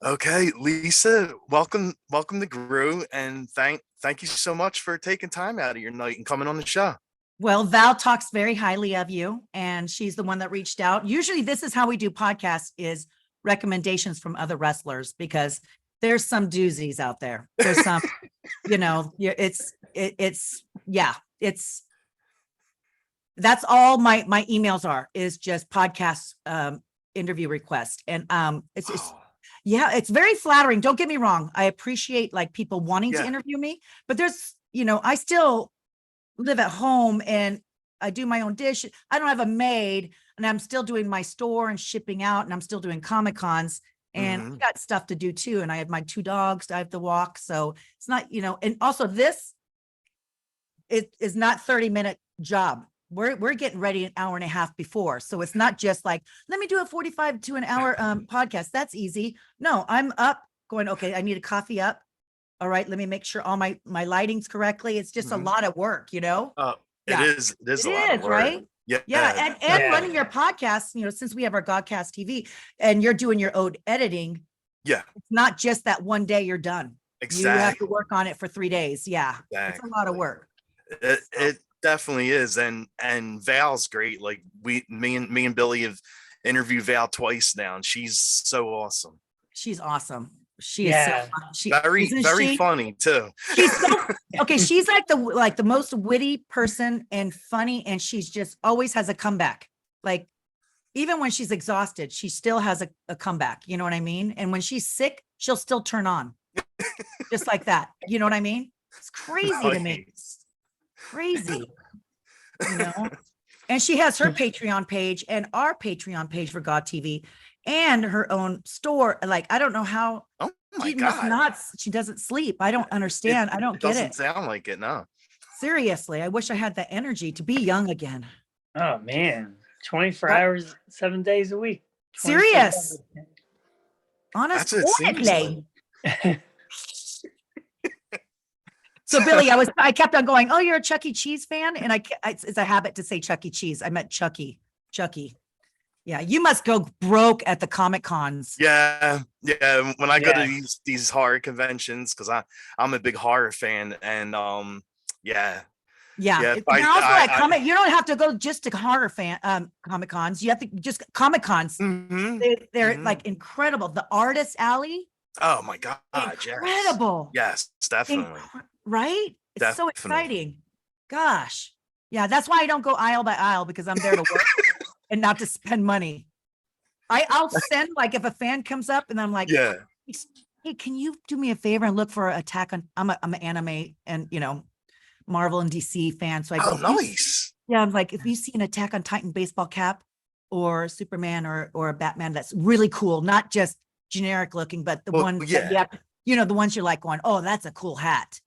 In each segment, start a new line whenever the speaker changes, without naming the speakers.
Okay, Lisa, welcome to Grue, and thank you so much for taking time out of your night and coming on the show.
Well, Val talks very highly of you, and she's the one that reached out. Usually this is how we do podcasts, is recommendations from other wrestlers, because there's some doozies out there. There's some, it's that's all my emails is just podcast interview request. And it's
Oh,
yeah, it's very flattering. Don't get me wrong. I appreciate like people wanting to
yeah.
interview me, but I still live at home and I do my own dish. I don't have a maid, and I'm still doing my store and shipping out, and I'm still doing Comic Cons, and I
Hmm.
got stuff to do too. And I have my two dogs I have to walk. So it's not, and also it is not 30-minute job. We're getting ready an hour and a half before. So it's not just like, let me do a 45 to an hour podcast. That's easy. No, I'm up going, okay, I need a coffee up. All right, let me make sure all my lighting's correctly. It's just a
Hmm.
lot of work,
Oh, it
Yeah,
is. It is
it
a lot of
is,
work.
right?
Yeah,
Yeah, and
Yeah.
running your podcast, since we have our Godcast TV and you're doing your own editing,
yeah,
it's not just that one day you're done. You have to
exactly,
work on it for 3 days. Yeah, it's a lot of
exactly.
work. So
It definitely is, and Val's great. Like me and Billy have interviewed Val twice now, and she's so awesome.
she's awesome. She is so
Yeah.
fun. She
Very,
isn't
very
she?
funny too.
She's so okay. She's like the most witty person and funny, and she's just always has a comeback. Like even when she's exhausted, she still has a comeback. You know what I mean? And when she's sick, she'll still turn on just like that. You know what I mean? It's crazy to me.
Nice.
Crazy, you know? And she has her Patreon page and our Patreon page for God TV and her own store. Like, I don't know how
Oh my
she must
God.
not, she doesn't sleep. I don't
It
understand. I don't
it
get
doesn't
it.
sound like it, no.
Seriously, I wish I had that energy to be young again.
Oh man. 24
But
hours, 7 days a week. 24
serious,
That's
honest,
what it seems like.
honestly. So Billy, I kept on going, oh, you're a Chuck E. Cheese fan? And it's a habit to say Chuck E. Cheese. I meant Chucky. Yeah, you must go broke at the Comic Cons.
Yeah, yeah. When I go to
Yeah.
these horror conventions, because I'm a big horror fan, and yeah,
Yeah,
yeah. If
they're also at Comic. You don't have to go just to horror Comic Cons. You have to just Comic Cons.
hmm
They're
hmm
like incredible. The Artist Alley,
Oh my God, yes,
incredible.
yes, definitely,
Right? It's so
definitely.
exciting. Gosh. Yeah, that's why I don't go aisle by aisle, because I'm there to work and not to spend money. I'll send, like, if a fan comes up and I'm like,
Yeah.
hey, can you do me a favor and look for Attack on, I'm an anime and, Marvel and DC fan. So I
Oh,
go,
nice.
yeah, I'm like, if you see an Attack on Titan baseball cap or Superman or a Batman that's really cool, not just generic looking, but the
Well,
ones that
yeah,
you have, the ones you're like going, oh, that's a cool hat.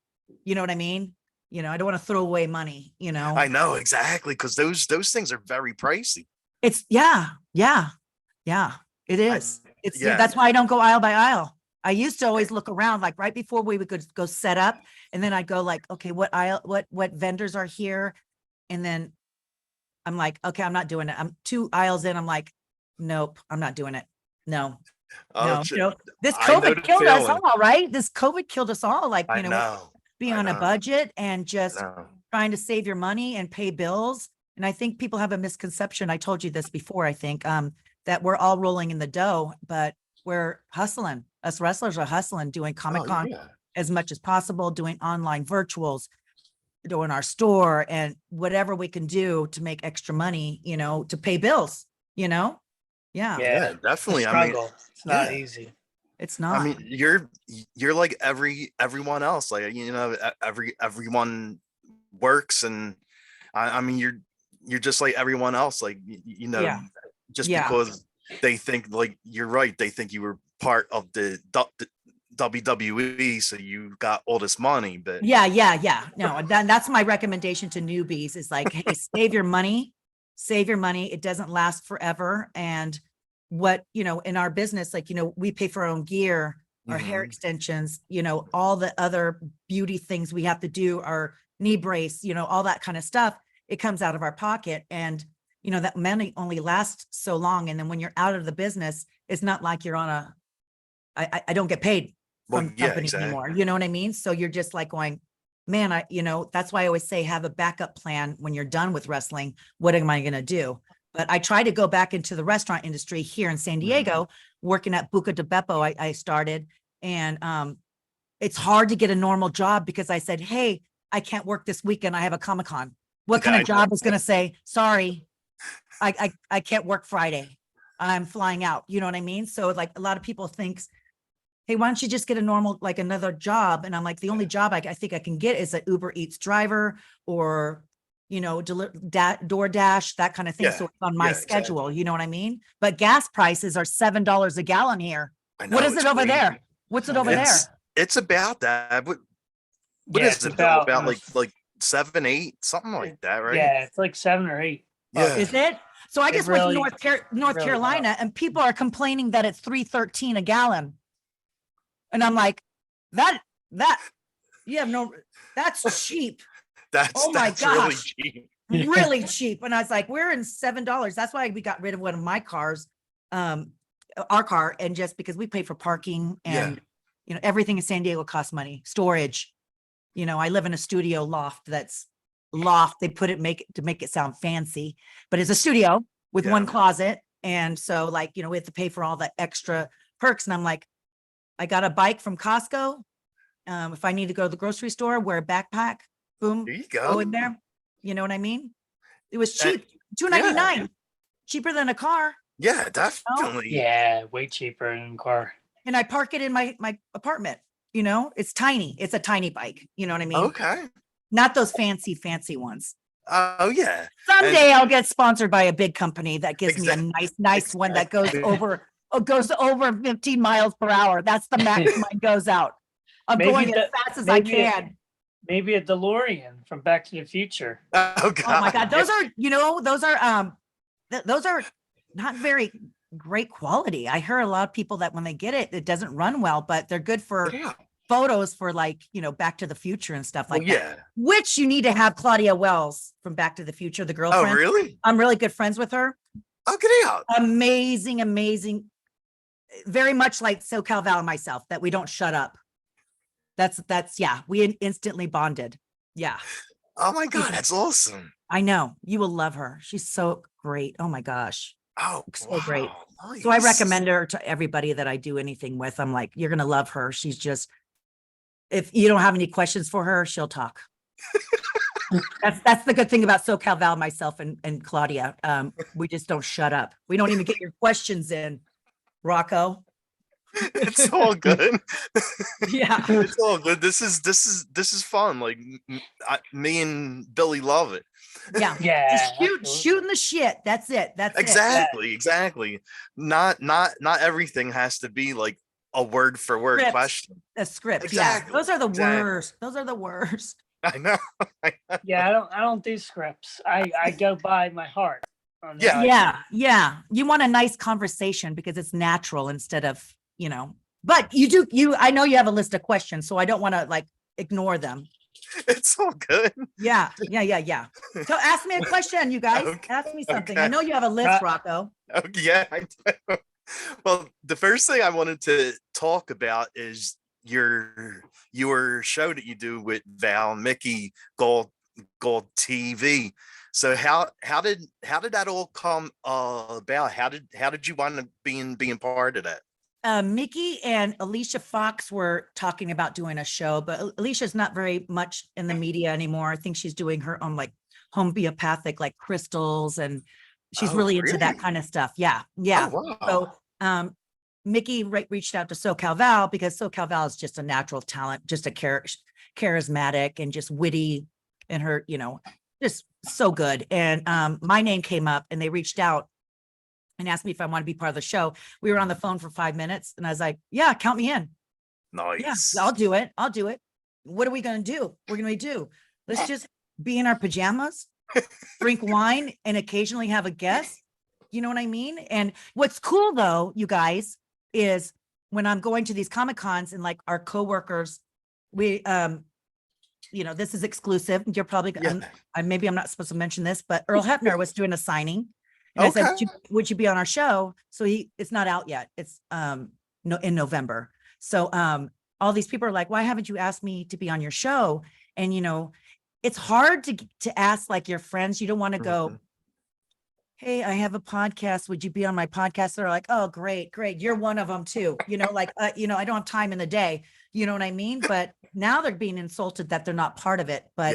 You know what I mean? I don't want to throw away money,
I know exactly, because those things are very pricey.
It's yeah, it
I
is. Yeah,
Yeah.
that's why I don't go aisle by aisle. I used to always look around, like right before we would go set up, and then I'd go like, okay, what aisle, what vendors are here? And then I'm like, okay, I'm not doing it. I'm 2 aisles in. I'm like, nope, I'm not doing it. No,
Oh,
no, this
I know
COVID
the
killed us
feeling.
all, right? This COVID killed us all. Like,
I know.
be
I
on a
know.
budget and
I
just
know.
trying to save your money and pay bills. And I think people have a misconception. I told you this before, I think, that we're all rolling in the dough, but we're hustling. Us wrestlers are hustling, doing Comic
Oh
Con
yeah.
as much as possible, doing online virtuals, doing our store, and whatever we can do to make extra money, to pay bills, Yeah,
Yeah,
Yeah. The
definitely.
struggle. It's not
Yeah.
easy.
it's
I
not.
mean, you're like everyone else. Like, everyone works, and I mean, you're just like everyone else. Like,
Yeah.
just
Yeah.
because they think, like, you're right, they think you were part of the WWE, so you got all this money. But
Yeah. No, and that's my recommendation to newbies is like, hey, save your money, save your money. It doesn't last forever. And in our business, like, we pay for our own gear, our hair
Mhm.
extensions, all the other beauty things we have to do, our knee brace, all that kind of stuff. It comes out of our pocket. And, that money only lasts so long. And then when you're out of the business, it's not like you're on I don't get paid
Well,
from
yeah,
company anymore. You know what I mean? So you're just like going, man, that's why I always say have a backup plan when you're done with wrestling. What am I going to do? But I try to go back into the restaurant industry here in San Diego, working at Buca de Beppo. I started, and it's hard to get a normal job because I said, hey, I can't work this weekend. I have a Comic-Con. What kind of job is going to say, sorry, I can't work Friday. I'm flying out. You know what I mean? So like a lot of people think, hey, why don't you just get a normal, like another job? And I'm like, the only job I think I can get is an Uber Eats driver or, DoorDash, that kind of thing.
Yeah,
So it's on my
yeah,
schedule,
exactly.
you know what I mean? But gas prices are $7 a gallon here.
I know,
What is
it's
it over
crazy.
there? What's it over there?
It's about that. What
Yeah,
is
it's
it, Bill? About
about
like 7, 8, something like that, right?
Yeah, it's like 7 or 8.
Yeah.
Is it? So I
It
just went to
really-
North
really
Carolina, and people are complaining that it's $3.13 a gallon. And I'm like, that's cheap. Oh my
That's really
gosh.
cheap.
Really cheap. And I was like, we're in $7. That's why we got rid of one of my cars, our car, and just because we pay for parking and everything in San Diego costs money, storage. I live in a studio loft they put it to make it sound fancy, but it's a studio with one closet. And so like, we have to pay for all the extra perks. And I'm like, I got a bike from Costco. If I need to go to the grocery store, wear a backpack, boom,
There you
go
go.
in there. You know what I mean? It was
That-
cheap, $2.99, cheaper than a car.
Yeah, definitely.
Yeah, way cheaper than a car.
And I park it in my apartment. It's tiny. It's a tiny bike. You know what I mean?
Okay.
Not those fancy ones.
Oh yeah.
Someday I'll get sponsored by a big company that gives me a
Exact-
nice one that goes over 15 miles per hour. That's the max mine goes out. I'm
Maybe
going as fast as I
maybe
can.
Maybe a DeLorean from Back to the Future.
Oh God.
Oh my God. Those are not very great quality. I hear a lot of people that when they get it, it doesn't run well, but they're good for
Yeah.
photos for like, Back to the Future and stuff like
Well,
that. Which you need to have Claudia Wells from Back to the Future, the
Oh
girlfriend.
really?
I'm really good friends with her.
Oh, get it out.
Amazing. Very much like SoCal Val and myself, that we don't shut up. We instantly bonded. Yeah.
Oh my God, that's awesome.
I know. You will love her. She's so great. Oh my gosh.
Oh,
So great.
wow,
So I
nice.
recommend her to everybody that I do anything with. I'm like, you're going to love her. She's just, if you don't have any questions for her, she'll talk. That's the good thing about SoCal Val, myself and Claudia. We just don't shut up. We don't even get your questions in, Rocco.
It's all good.
Yeah.
It's all good. This is fun. Like me and Billy love it.
Yeah.
Yeah.
Just shooting the shit. That's it. That's
Exactly. Not everything has to be like a word for word
Script.
question.
A script.
Exactly.
Yeah. Those are the
Exactly.
worst. Those are the worst.
I know.
Yeah, I don't do scripts. I go by my heart. on
Yeah.
how I
Yeah. Yeah. You want a nice conversation because it's natural instead of, but I know you have a list of questions, so I don't want to like ignore them.
It's all good.
Yeah. So ask me a question, you guys.
Okay,
Ask me something.
okay.
I know you have a list, Rocco.
Oh, yeah, I do. Well, the first thing I wanted to talk about is your show that you do with Val and Mickey, Gold TV. So how did that all come about? How did you wind up being part of that?
Mickey and Alicia Fox were talking about doing a show, but Alicia's not very much in the media anymore. I think she's doing her own like homeopathic, like crystals, and she's
Oh,
really into that
really?
kind of stuff. Yeah.
Oh, wow.
So Mickey reached out to SoCal Val because SoCal Val is just a natural talent, just a charismatic and just witty, and her, just so good. And my name came up, and they reached out and asked me if I want to be part of the show. We were on the phone for 5 minutes, and I was like, yeah, count me in.
Nice.
Yeah, I'll do it. What are we going to do? Let's just be in our pajamas, drink wine, and occasionally have a guest. You know what I mean? And what's cool though, you guys, is when I'm going to these Comic-Cons and like our coworkers, we, this is exclusive. You're probably, maybe I'm not supposed to mention this, but Earl Hebner was doing a signing. And I said, would you be on our show? So it's not out yet. It's no, in November. So, all these people are like, why haven't you asked me to be on your show? And, it's hard to ask like your friends. You don't want to go, hey, I have a podcast. Would you be on my podcast? They're like, oh, great, great. You're one of them too. Like, I don't have time in the day. You know what I mean? But now they're being insulted that they're not part of it. But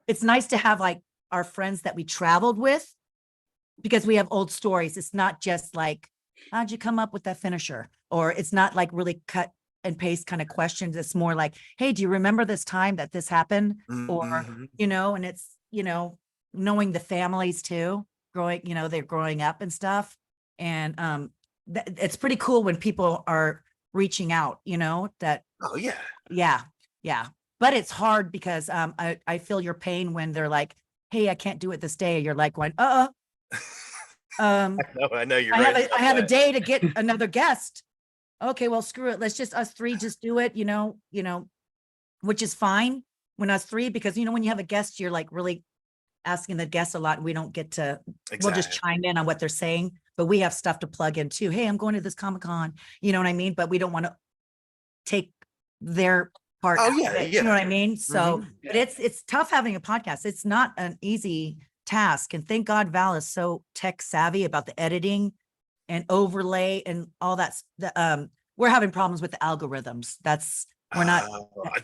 it's nice to have like our friends that we traveled with, because we have old stories. It's not just like, how'd you come up with that finisher? Or it's not like really cut and paste kind of questions. It's more like, hey, do you remember this time that this happened? Or, and it's, knowing the families too, they're growing up and stuff. And it's pretty cool when people are reaching out, that,
Oh yeah.
yeah. Yeah. But it's hard because I feel your pain when they're like, hey, I can't do it this day. You're like going, I
I know you're right.
I have a day to get another guest. Okay, well, screw it. Let's just us three just do it, which is fine when us three, because when you have a guest, you're like really asking the guest a lot, and we don't get to, we'll just chime in on what they're saying, but we have stuff to plug in too. Hey, I'm going to this Comic-Con, you know what I mean? But we don't want to take their part.
Oh yeah,
You know what I mean? So, but it's tough having a podcast. It's not an easy task. And thank God Val is so tech savvy about the editing and overlay and all that. We're having problems with the algorithms. We're not,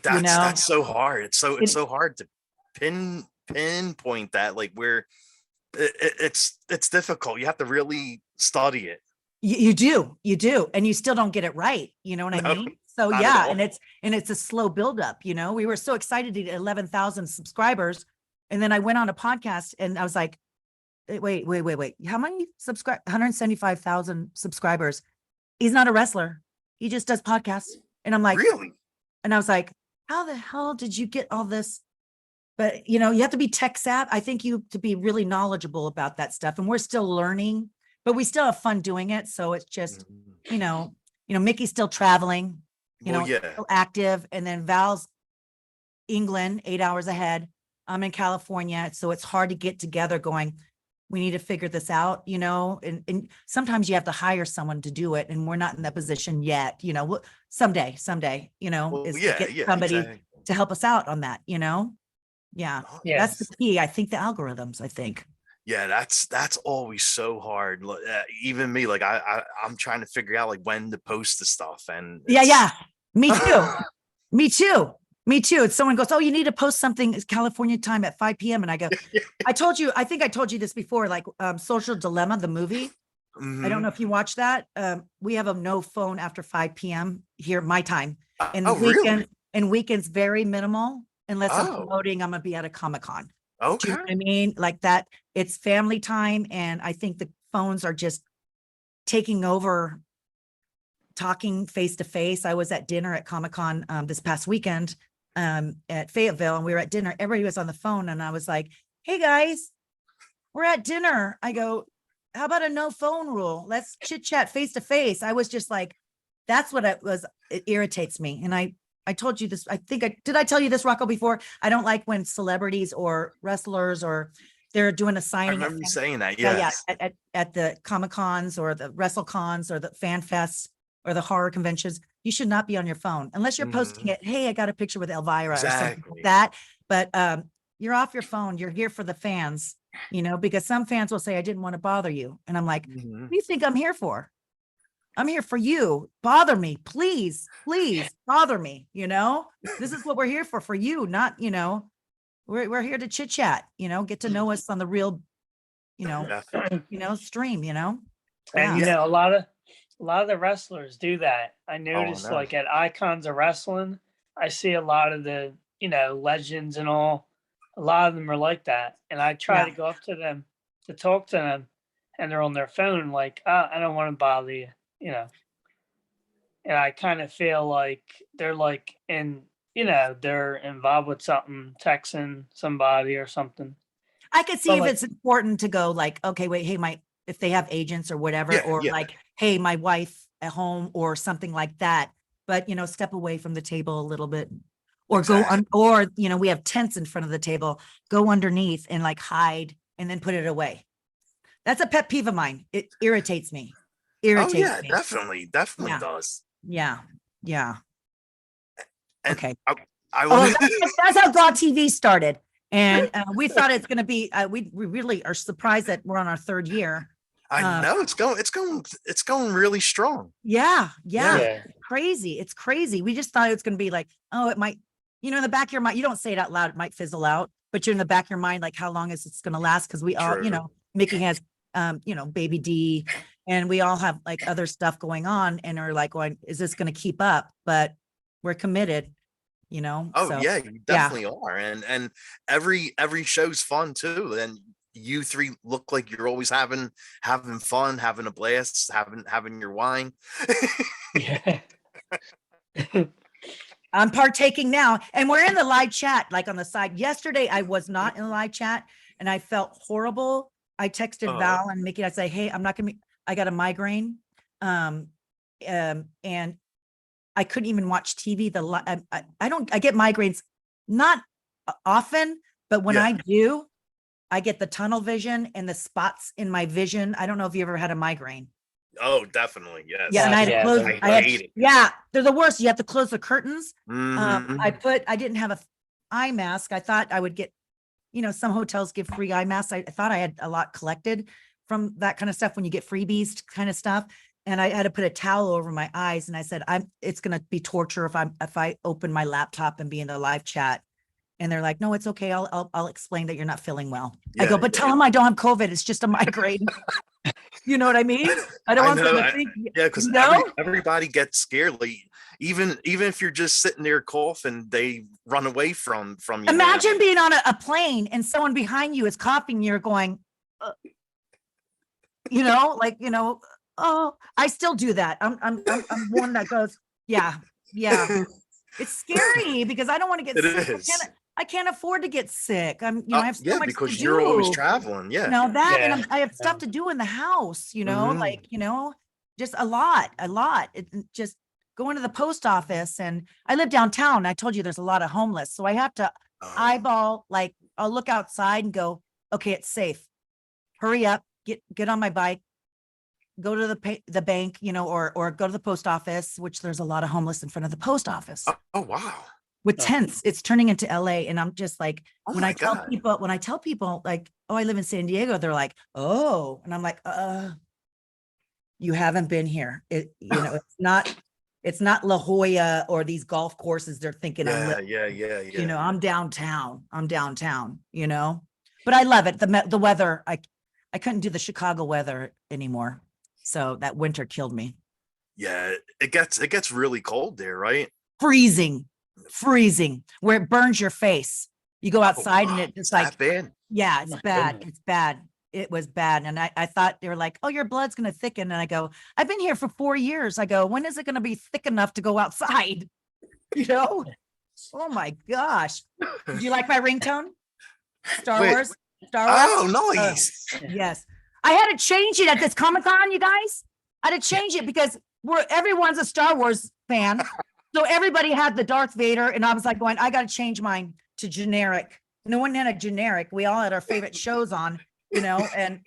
that's so hard. It's so hard to pinpoint that, like, where it's difficult. You have to really study it.
You do. And you still don't get it right. You know what I mean? So yeah. And it's a slow buildup. We were so excited to get 11,000 subscribers. And then I went on a podcast and I was like, wait. How many 175,000 subscribers. He's not a wrestler. He just does podcasts. And I'm like,
really?
And I was like, how the hell did you get all this? But you have to be tech savvy. I think you have to be really knowledgeable about that stuff. And we're still learning, but we still have fun doing it. So it's just, Mickey's still traveling, still active. And then Val's England, 8 hours ahead. I'm in California. So it's hard to get together going, we need to figure this out, and sometimes you have to hire someone to do it. And we're not in that position yet, someday, is to get somebody to help us out on that, Yeah. That's the key. I think the algorithms,
Yeah, that's always so hard. Even me, like I'm trying to figure out like when to post the stuff. And
me too. Me too. Someone goes, oh, you need to post something. It's California time at 5 p.m. And I go, I think I told you this before, like Social Dilemma, the movie. I don't know if you watch that. We have a no phone after 5 p.m. here, my time. And
really?
And weekends very minimal, unless I'm promoting, I'm going to be at a Comic-Con.
Okay.
Do you know what I mean? Like that, it's family time. And I think the phones are just taking over talking face to face. I was at dinner at Comic-Con this past weekend at Fayetteville, and we were at dinner. Everybody was on the phone, and I was like, hey guys, we're at dinner. I go, how about a no phone rule? Let's chit chat face to face. I was just like, that's what it irritates me. And I told you this, did I tell you this, Rocco, before? I don't like when celebrities or wrestlers or they're doing a signing.
I remember you saying that.
Yes. At the Comic-Cons or the WrestleCons or the fan fests or the horror conventions. You should not be on your phone unless you're posting it. Hey, I got a picture with Elvira or something like that. But you're off your phone. You're here for the fans, because some fans will say, I didn't want to bother you. And I'm like, what do you think I'm here for? I'm here for you. Bother me, please bother me. This is what we're here for you, not, we're here to chit chat, get to know us on the real, stream,
And, a lot of the wrestlers do that. I noticed like at Icons of Wrestling, I see a lot of the, legends and all, a lot of them are like that. And I try to go up to them to talk to them, and they're on their phone like, I don't want to bother you, And I kind of feel like they're like they're involved with something, texting somebody or something.
I could see if it's important to go like, okay, wait, hey, if they have agents or whatever, like, hey, my wife at home or something like that. But, step away from the table a little bit or go on, or, we have tents in front of the table, go underneath and like hide and then put it away. That's a pet peeve of mine. It irritates me. Irritates
yeah,
me.
definitely
Yeah.
does.
Yeah. Yeah.
And
Okay.
I
Oh,
wanted
that's how God TV started. And we thought it's going to be, we really are surprised that we're on our third year.
I know it's going really strong.
Yeah.
Yeah.
Crazy. It's crazy. We just thought it was going to be like, oh, it might, in the back of your mind, you don't say it out loud, it might fizzle out, but you're in the back of your mind, like, how long is it's going to last? Because we all,
True.
Mickey has, baby D, and we all have like other stuff going on, and are like, going, is this going to keep up? But we're committed,
Oh
so
yeah, you definitely are. And every show's fun too. And you three look like you're always having fun, having a blast, having your wine.
Yeah.
I'm partaking now, and we're in the live chat, like on the side. Yesterday, I was not in the live chat, and I felt horrible. I texted Val and Mickey. I say, "Hey, I'm not gonna be. I got a migraine, and I couldn't even watch TV. I get migraines not often, but when I do, I get the tunnel vision and the spots in my vision. I don't know if you ever had a migraine.
Oh, definitely. Yes.
Yeah, and I had to close.
I hate it.
Yeah, they're the worst. You have to close the curtains.
Mhm.
I didn't have a eye mask. I thought I would get, some hotels give free eye masks. I thought I had a lot collected from that kind of stuff when you get freebies kind of stuff. And I had to put a towel over my eyes. And I said, it's going to be torture if I open my laptop and be in the live chat. And they're like, no, it's okay. I'll explain that you're not feeling well. I go, but tell them I don't have COVID. It's just a migraine. You know what I mean? I don't want them to think.
Yeah, because everybody gets scared. Like, even if you're just sitting there coughing, they run away from you.
Imagine being on a plane and someone behind you is coughing. You're going, oh, I still do that. I'm one that goes, yeah. It's scary because I don't want to get sick.
Is.
I can't afford to get sick. I have so much
because
to
you're
do.
always traveling. Yeah.
Now that, and I have stuff to do in the house, just a lot. Just going to the post office, and I live downtown. I told you there's a lot of homeless. So I have to eyeball, like, I'll look outside and go, okay, it's safe. Hurry up, get on my bike, go to the bank, or go to the post office, which there's a lot of homeless in front of the post office.
Oh, wow.
With tents, it's turning into LA. And I'm just like, when I tell people like, oh, I live in San Diego, they're like, oh, and I'm like, you haven't been here. It's not La Jolla or these golf courses. They're thinking,
yeah.
I'm downtown, but I love it. The weather, I couldn't do the Chicago weather anymore. So that winter killed me.
Yeah. It gets really cold there, right?
Freezing, where it burns your face. You go outside and it's like,
bad?
Yeah, it's bad. It's bad. It was bad. And I thought they were like, oh, your blood's going to thicken. And I go, I've been here for 4 years. I go, when is it going to be thick enough to go outside? Oh my gosh. Do you like my ringtone? Star Wars?
Oh, nice.
Yes. I had to change it at this Comic-Con, you guys. I had to change it because everyone's a Star Wars fan. So everybody had the Darth Vader, and I was like going, I got to change mine to generic. No one had a generic. We all had our favorite shows on, and,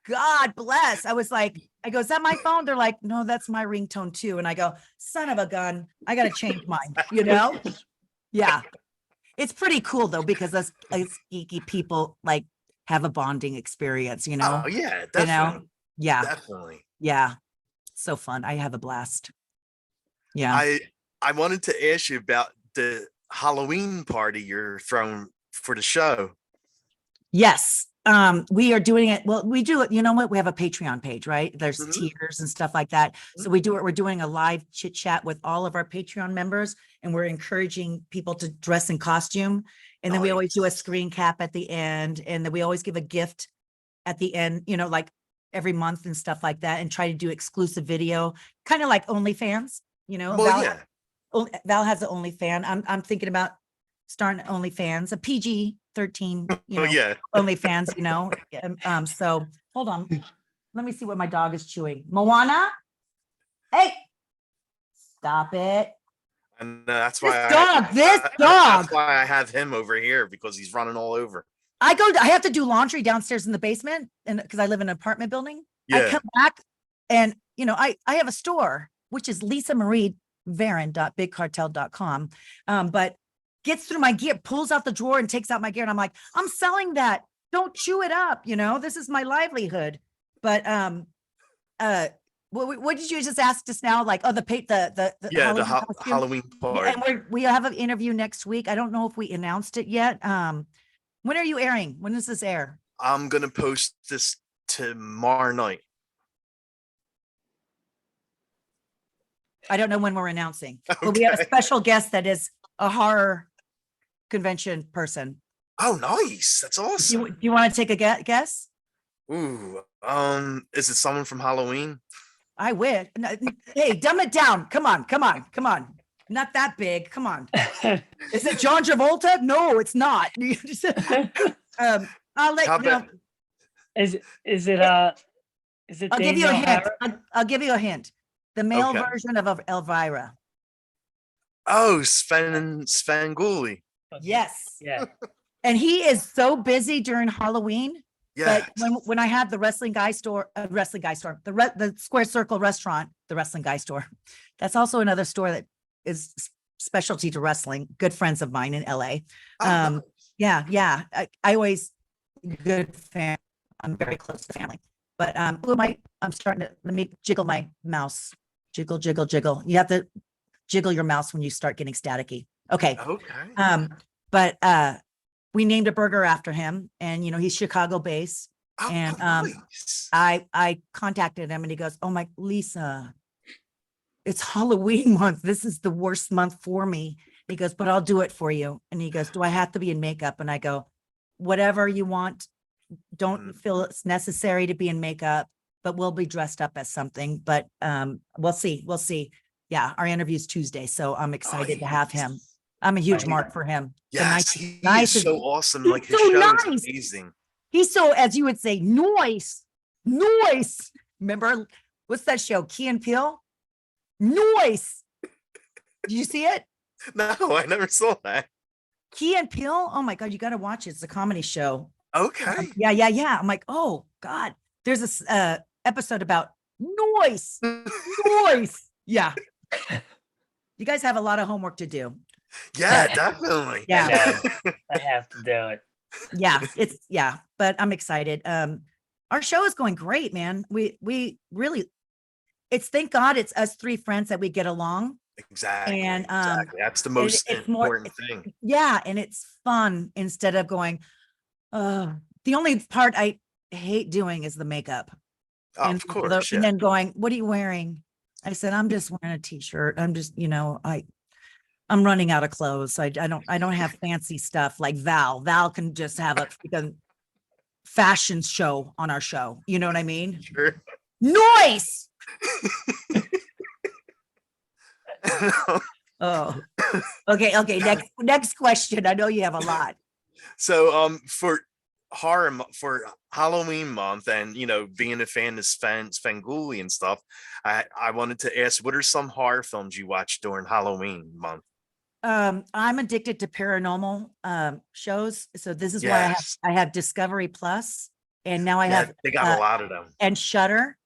God bless. I was like, I go, is that my phone? They're like, no, that's my ringtone too. And I go, son of a gun, I got to change mine, Yeah. It's pretty cool though, because us geeky people like have a bonding experience,
Oh yeah, definitely.
Yeah.
Definitely.
Yeah. So fun. I have a blast. Yeah.
I wanted to ask you about the Halloween party you're throwing for the show.
Yes. We are doing it. Well, we do it. You know what? We have a Patreon page, right? There's tiers and stuff like that. So we do it. We're doing a live chit chat with all of our Patreon members, and we're encouraging people to dress in costume. And then we always do a screen cap at the end. And then we always give a gift at the end, like every month and stuff like that, and try to do exclusive video, kind of like OnlyFans. Val has the OnlyFans. I'm thinking about starting OnlyFans, a PG-13, OnlyFans, so hold on. Let me see what my dog is chewing. Moana? Hey, stop it.
And that's why
this dog.
That's why I have him over here, because he's running all over. I
have to do laundry downstairs in the basement, and because I live in an apartment building.
Yeah.
I come back And, you know, I have a store, which is lisamarie.varon.bigcartel.com. But gets through my gear, pulls out the drawer and takes out my gear. And I'm like, I'm selling that. Don't chew it up. You know, this is my livelihood. But, what did you just ask us now? Like, oh, the Halloween costume?
Halloween part.
And we have an interview next week. I don't know if we announced it yet. When are you airing? When does this air?
I'm gonna post this tomorrow night.
I don't know when we're announcing,
Okay.
but we have a special guest that is a horror convention person.
Oh, nice. That's awesome.
Do you want to take a guess?
Ooh, is it someone from Halloween?
I wish. No, hey, dumb it down. Come on. Not that big. Come on. Is it John Travolta? No, it's not. I'll let you know.
Is it
I'll give you a
Danielle
hint.
Harris?
I'll give you a hint. The male
Okay.
version of Elvira.
Oh, Svengoolie.
Yes.
Yeah.
And he is so busy during Halloween.
Yeah.
But when I have the the Square Circle restaurant, the wrestling guy store, that's also another store that is specialty to wrestling. Good friends of mine in LA.
Oh,
Yeah. I always good fan. I'm very close to family. But I'm starting to let me jiggle my mouse. Jiggle. You have to jiggle your mouse when you start getting staticky. Okay.
okay.
But we named a burger after him, and you know he's Chicago based.
Oh,
And
nice.
I contacted him, and he goes, "Oh my Lisa, it's Halloween month. This is the worst month for me." He goes, "But I'll do it for you." And he goes, "Do I have to be in makeup?" And I go, "Whatever you want. Don't feel it's necessary to be in makeup, but we'll be dressed up as something." But we'll see. Yeah, our interview's Tuesday, so I'm excited to have him. I'm a huge
Right.
mark for him.
Yes,
He's
he is so awesome.
he's
Like his
so
show
nice.
is amazing.
He's so, as you would say, noise. Remember, what's that show? Key and Peele? Noise. Did you see it?
No, I never saw that.
Key and Peele? Oh my God, you got to watch it. It's a comedy show.
Okay.
Yeah. I'm like, oh God, there's this episode about noise. Yeah. You guys have a lot of homework to do.
Yeah, definitely.
Yeah.
I have to do it.
Yeah, but I'm excited. Our show is going great, man. We really, thank God it's us three friends that we get along.
Exactly.
And
exactly. That's the most important thing.
Yeah, and it's fun instead of going, the only part I hate doing is the makeup.
Oh,
And
of course.
and then going, "What are you wearing?" I said, "I'm just wearing a t-shirt. I'm just, I'm running out of clothes. I don't have fancy stuff like Val. Val can just have a freaking fashion show on our show. You know what I mean?"
Sure.
Noise. Oh, okay. Next question. I know you have a lot.
So, for for Halloween month, and being a fan of Svengoolie and stuff, I wanted to ask, what are some horror films you watch during Halloween month?
I'm addicted to paranormal shows. So this is why I have Discovery Plus, and now I have
they got a lot of them.
and Shudder.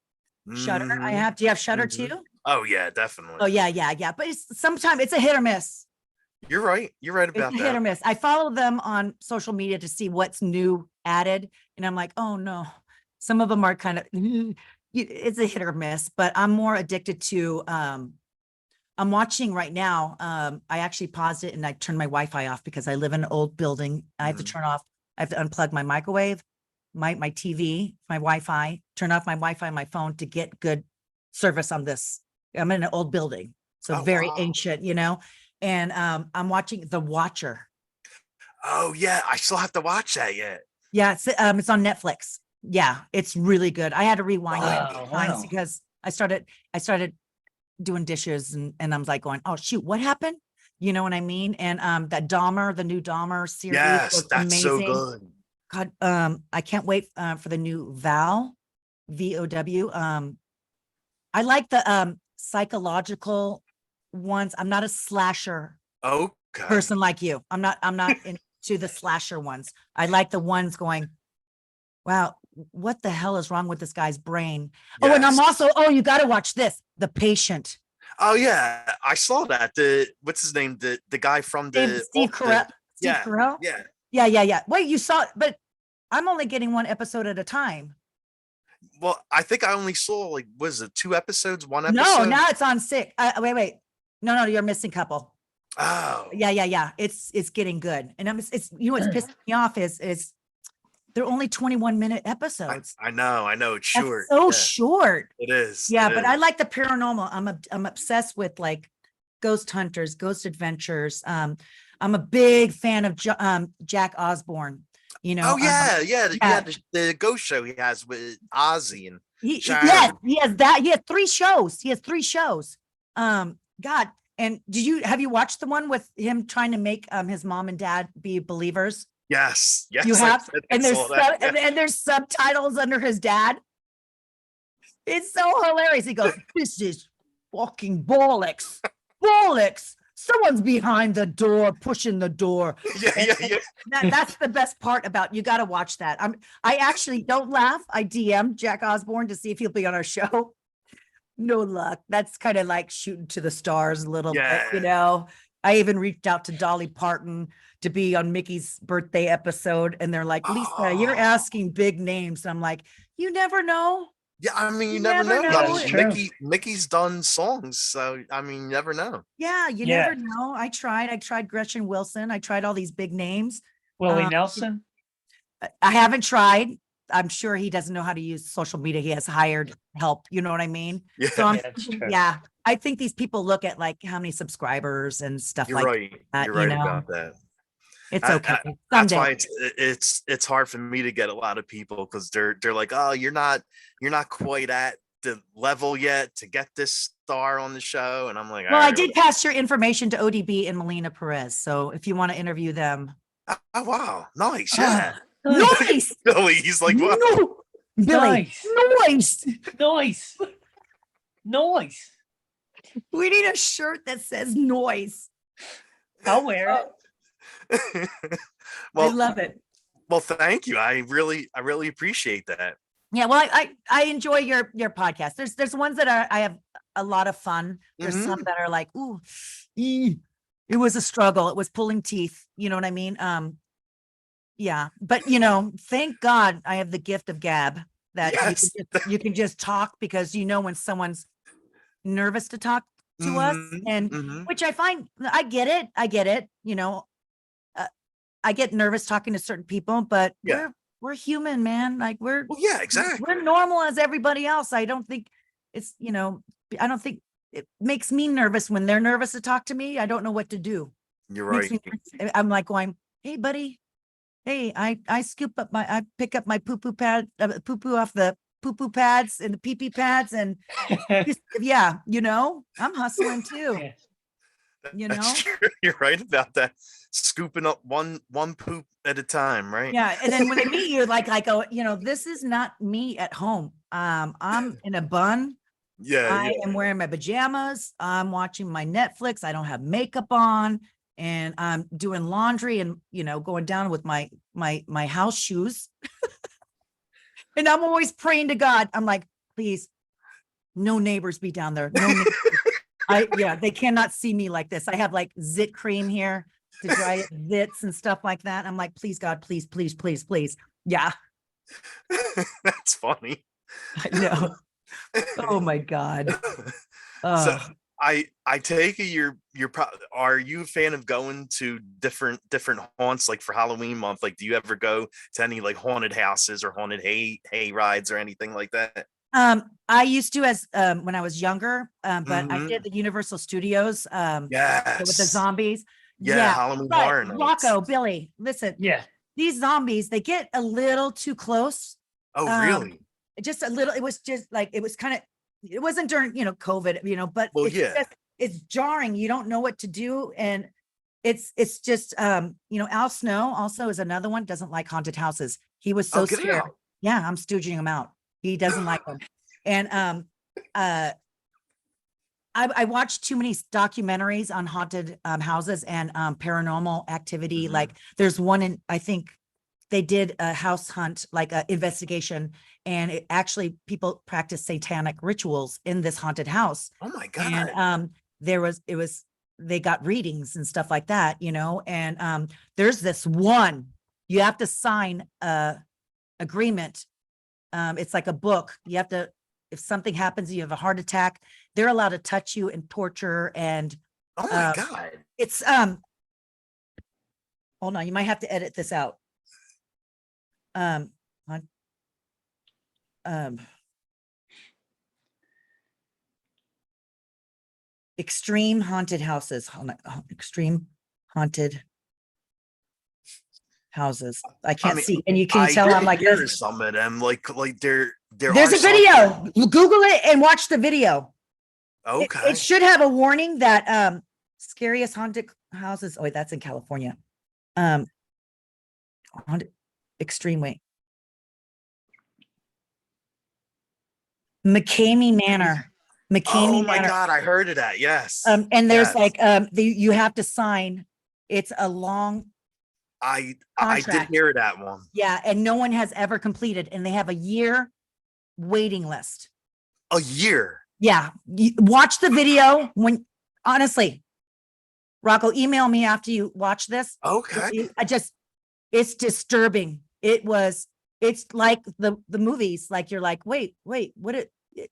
I
Mhm.
have. Do you have Shudder
Mhm.
too?
Oh yeah, definitely.
Oh yeah. But sometimes it's a hit or miss.
You're right about
It's a hit or
that.
miss. I follow them on social media to see what's new added, and I'm like, oh no, some of them are kind of it's a hit or miss. But I'm more addicted to. I'm watching right now. I actually paused it and I turned my Wi-Fi off because I live in an old building. I have to turn off. I have to unplug my microwave, my TV, my Wi-Fi. Turn off my Wi-Fi on my phone to get good service on this. I'm in an old building, so
Oh,
very
wow.
ancient, And I'm watching The Watcher.
Oh yeah, I still have to watch that yet.
Yeah, it's on Netflix. Yeah, it's really good. I had to rewind it a few
Wow,
times
wow.
because I started doing dishes and I'm like going, oh shoot, what happened? You know what I mean? And that the new Dahmer series
Yes,
was
that's
amazing.
so good.
God, I can't wait for the new VOW. I like the psychological ones. I'm not a slasher
Okay.
person like you. I'm not into the slasher ones. I like the ones going, wow, what the hell is wrong with this guy's brain? Oh, and I'm
Yes.
also, you got to watch this, The Patient.
Oh yeah, I saw that. What's his name? The guy from
Steve Carell. Steve
yeah,
Carell.
yeah.
Yeah. Wait, you saw it, but I'm only getting one episode at a time.
Well, I think I only saw like, was it 2 episodes, 1
No,
episode?
now it's on 6. Wait. No, you're missing a couple.
Oh,
Yeah. It's getting good. And it's what's pissing me off is they're only 21-minute episodes.
I know, it's
That's
short.
so
Yeah,
short.
it is.
Yeah,
it
but
is.
I like the paranormal. I'm obsessed with like ghost hunters, ghost adventures. I'm a big fan of Jack Osborne.
Oh yeah, yeah,
yeah.
the ghost show he has with Ozzy and
Yes,
Sharon.
he has that. He has 3 shows. God, and have you watched the one with him trying to make his mom and dad be believers?
Yes,
You have, and there's
that.
and there's subtitles under his dad. It's so hilarious. He goes, "This is fucking bollocks, bollocks. Someone's behind the door, pushing the door."
Yeah.
That's the best part about. You got to watch that. I actually don't laugh. I DM Jack Osborne to see if he'll be on our show. No luck. That's kind of like shooting to the stars a little bit, I even reached out to Dolly Parton to be on Mickey's birthday episode, and they're like, "Lisa, you're asking big names." And I'm like, "You never know."
Yeah, I mean, you
never
never know.
know.
That's true.
Mickey's done songs, so I mean, you never know.
Yeah, you never know. I tried Gretchen Wilson. I tried all these big names.
Willie Nelson.
I haven't tried. I'm sure he doesn't know how to use social media. He has hired help. You know what I mean?
Yeah,
So
that's true.
yeah, I think these people look at like how many subscribers and stuff
you're
like
right.
that.
You're right about that.
It's okay.
That's
Someday.
why it's hard for me to get a lot of people, because they're like, oh, you're not quite at the level yet to get this star on the show, and I'm like,
Well,
all
I
right,
did pass your information to ODB and Melina Perez. So if you want to interview them.
oh wow, nice, yeah.
Nice.
Billy, he's like, what?
No. Billy.
Nice. Noise.
We need a shirt that says noise.
I'll wear it.
I love it.
Well, thank you. I really appreciate that.
Yeah, well, I enjoy your podcast. There's ones that I have a lot of fun. There's some that are like, ooh, it was a struggle. It was pulling teeth. You know what I mean? Yeah, but thank God I have the gift of gab that you can just talk, because when someone's nervous to talk to us, and which I find, I get it. I get nervous talking to certain people, but we're human, man. Like
exactly.
We're normal as everybody else. I don't think it's, I don't think it makes me nervous when they're nervous to talk to me. I don't know what to do.
You're right.
I'm like going, "Hey, buddy. Hey, I pick up my poo-poo pad, poo-poo off the poo-poo pads and the pee-pee pads. And I'm hustling too.
That's true. You're right about that. Scooping up one poop at a time, right?
Yeah. And then when they meet you, like I go, this is not me at home. I'm in a bun.
Yeah.
I am wearing my pajamas. I'm watching my Netflix. I don't have makeup on, and I'm doing laundry and, going down with my house shoes. And I'm always praying to God. I'm like, please, no neighbors be down there. No neighbors. They cannot see me like this. I have like zit cream here to dry zits and stuff like that. I'm like, please, God, please, please, please, please. Yeah.
That's funny.
I know. Oh my God.
So I take it are you a fan of going to different haunts, like for Halloween month? Like, do you ever go to any like haunted houses or haunted hay rides or anything like that?
I used to as when I was younger, but I did the Universal Studios with the zombies.
Yeah, Halloween Horror Nights.
Rocco, Billy, listen.
Yeah.
These zombies, they get a little too close.
Oh, really?
Just a little. It was just like, it was kind of, it wasn't during, COVID, but it's jarring. You don't know what to do. And it's just, Al Snow also is another one, doesn't like haunted houses. He was so scared. Yeah, I'm stooging him out. He doesn't like them. And I watched too many documentaries on haunted houses and paranormal activity. Like there's one in, I think they did a house hunt, like a investigation, and it actually people practice satanic rituals in this haunted house.
Oh my God.
And they got readings and stuff like that, and there's this one, you have to sign a agreement. It's like a book. You have to, if something happens, you have a heart attack, they're allowed to touch you and torture. And
Oh my God.
it's hold on, you might have to edit this out. Extreme haunted houses. Hold on, extreme haunted houses. I can't see. And you can tell I'm like,
there's some of them, like there's
a video. Google it and watch the video.
Okay.
It should have a warning that scariest haunted houses. Oh, wait, that's in California. Haunted, extreme, wait. McCamey Manor.
Oh my God, I heard of that. Yes.
And there's you have to sign. It's a long
I
contract.
did hear that one.
Yeah, and no one has ever completed, and they have a year waiting list.
A year.
Yeah. Watch the video honestly, Rocco, email me after you watch this.
Okay.
It's disturbing. It's like the movies, like you're like, wait,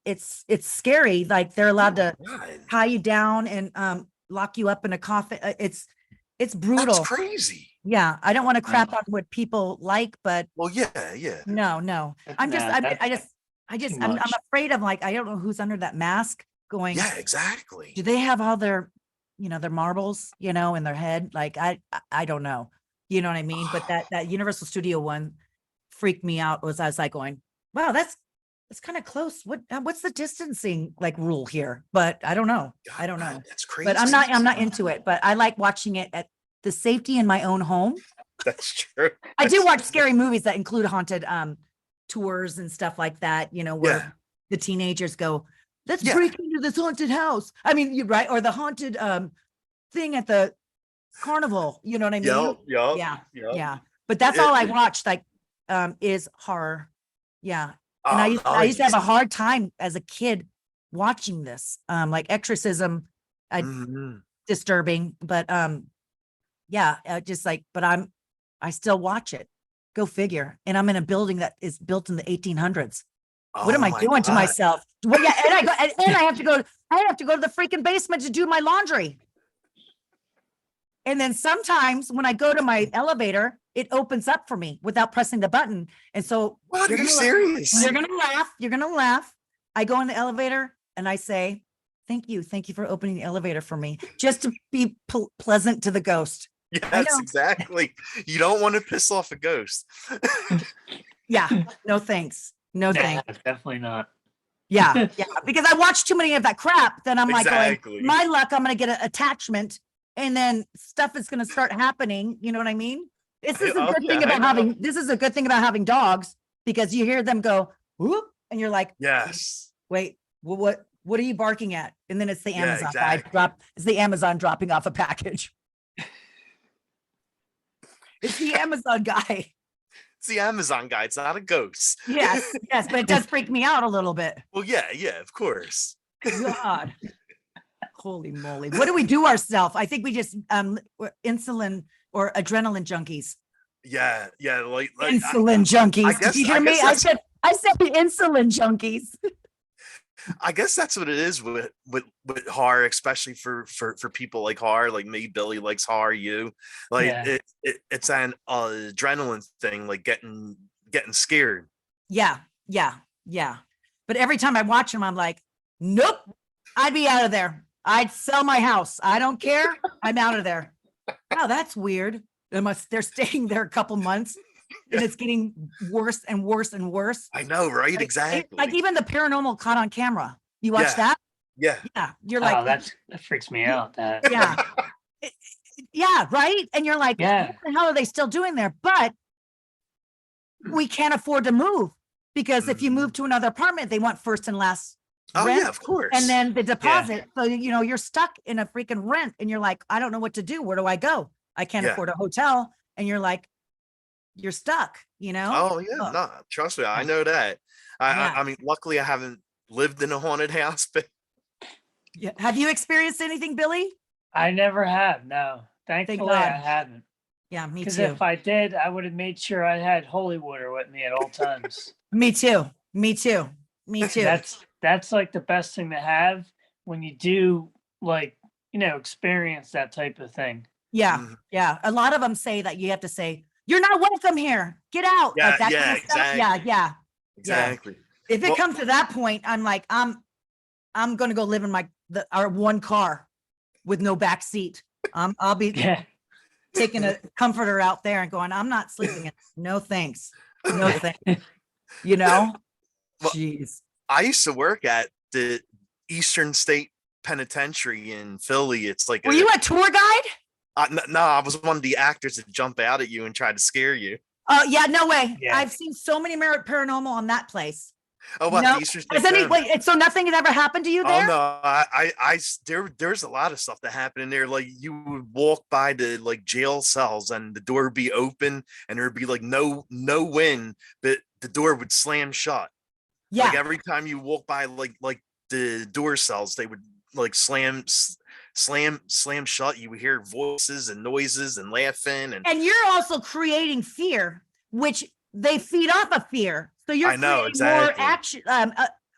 it's scary. Like they're allowed to tie you down and lock you up in a coffin. It's brutal.
That's crazy.
Yeah. I don't want to crap on what people like, but
well, yeah.
No. I'm afraid of, like, I don't know who's under that mask going.
Yeah, exactly.
Do they have all their, their marbles, in their head? Like, I don't know. You know what I mean? But that Universal Studio one freaked me out. I was like going, wow, that's kind of close. What's the distancing like rule here? But I don't know.
God,
I don't know.
That's crazy.
But I'm not into it, but I like watching it at the safety in my own home.
That's true.
I do watch scary movies that include haunted tours and stuff like that, where the teenagers go, let's break into this haunted house. I mean, you're right. Or the haunted thing at the carnival, you know what I mean? Yeah. But that's all I watched, like, is horror. Yeah. And I used to have a hard time as a kid watching this, like exorcism, disturbing, but just like, but I still watch it. Go figure. And I'm in a building that is built in the 1800s. What am I doing to myself? Well, yeah, and I have to go to the freaking basement to do my laundry. And then sometimes when I go to my elevator, it opens up for me without pressing the button. And so
what, are you serious?
You're gonna laugh. I go in the elevator and I say, thank you for opening the elevator for me, just to be pleasant to the ghost.
Yes, exactly. You don't want to piss off a ghost.
Yeah, no thanks. No thanks.
Definitely not.
Yeah, because I watch too many of that crap. Then I'm like,
exactly.
My luck, I'm gonna get an attachment, and then stuff is gonna start happening. You know what I mean? This is a good thing about having dogs, because you hear them go whoop, and you're like,
yes.
Wait, well, what are you barking at? And then it's the Amazon
exactly.
It's the Amazon dropping off a package. It's the Amazon guy.
It's the Amazon guy. It's not a ghost.
Yes, but it does freak me out a little bit.
Well, yeah, of course.
God. Holy moly. What do we do ourselves? I think we just we're insulin or adrenaline junkies.
Yeah, like
insulin junkies.
I guess,
did you hear me? I said the insulin junkies.
I guess that's what it is with horror, especially for people like horror, like me. Billy likes horror. You like it's an adrenaline thing, like getting scared.
Yeah. But every time I watch them, I'm like, nope, I'd be out of there. I'd sell my house. I don't care. I'm out of there. Wow, that's weird. They're staying there a couple months. And it's getting worse and worse and worse.
I know, right? Exactly.
Like even the paranormal caught on camera. You watch that?
Yeah.
You're like,
that freaks me out. That.
Yeah. Yeah. Right. And you're like, what the hell are they still doing there? But we can't afford to move, because if you move to another apartment, they want first and last rent.
Yeah, of course.
And then the deposit. So, you're stuck in a freaking rent, and you're like, I don't know what to do. Where do I go? I can't afford a hotel. And you're like, you're stuck, you know?
Oh yeah, no, trust me, I know that.
Yeah.
I mean, luckily I haven't lived in a haunted house, but
Yeah. Have you experienced anything, Billy?
I never have. No,
Thank
thankfully I
God.
haven't.
Yeah, me
Because
too.
if I did, I would have made sure I had holy water with me at all times.
Me too. Me too. Me too.
That's like the best thing to have when you do, like, experience that type of thing.
Yeah.
Mhm.
Yeah. A lot of them say that you have to say, you're not welcome here. Get out.
Yeah,
Like that
yeah,
kind of stuff. Yeah.
exactly.
Yeah.
Exactly.
If it
Well,
comes to that point, I'm like, I'm going to go live in our one car with no back seat. I'll be
Yeah.
taking a comforter out there and going, I'm not sleeping in. No, thanks. No, thanks. You know?
Well,
Jeez.
I used to work at the Eastern State Penitentiary in Philly. It's like
Were you a tour guide?
no, I was one of the actors that jump out at you and try to scare you.
Oh, yeah, no way.
Yeah.
I've seen so many paranormal on that place.
Oh, what
No.
the Eastern State?
Wait, so nothing had ever happened to you
Oh
there?
no, there's a lot of stuff that happened in there. Like you would walk by the like jail cells and the door would be open and there'd be like no wind, but the door would slam shut.
Yeah.
Like every time you walk by like the door cells, they would like slam shut. You would hear voices and noises and laughing
and you're also creating fear, which they feed off of fear. So you're
I know,
creating more
exactly.
action,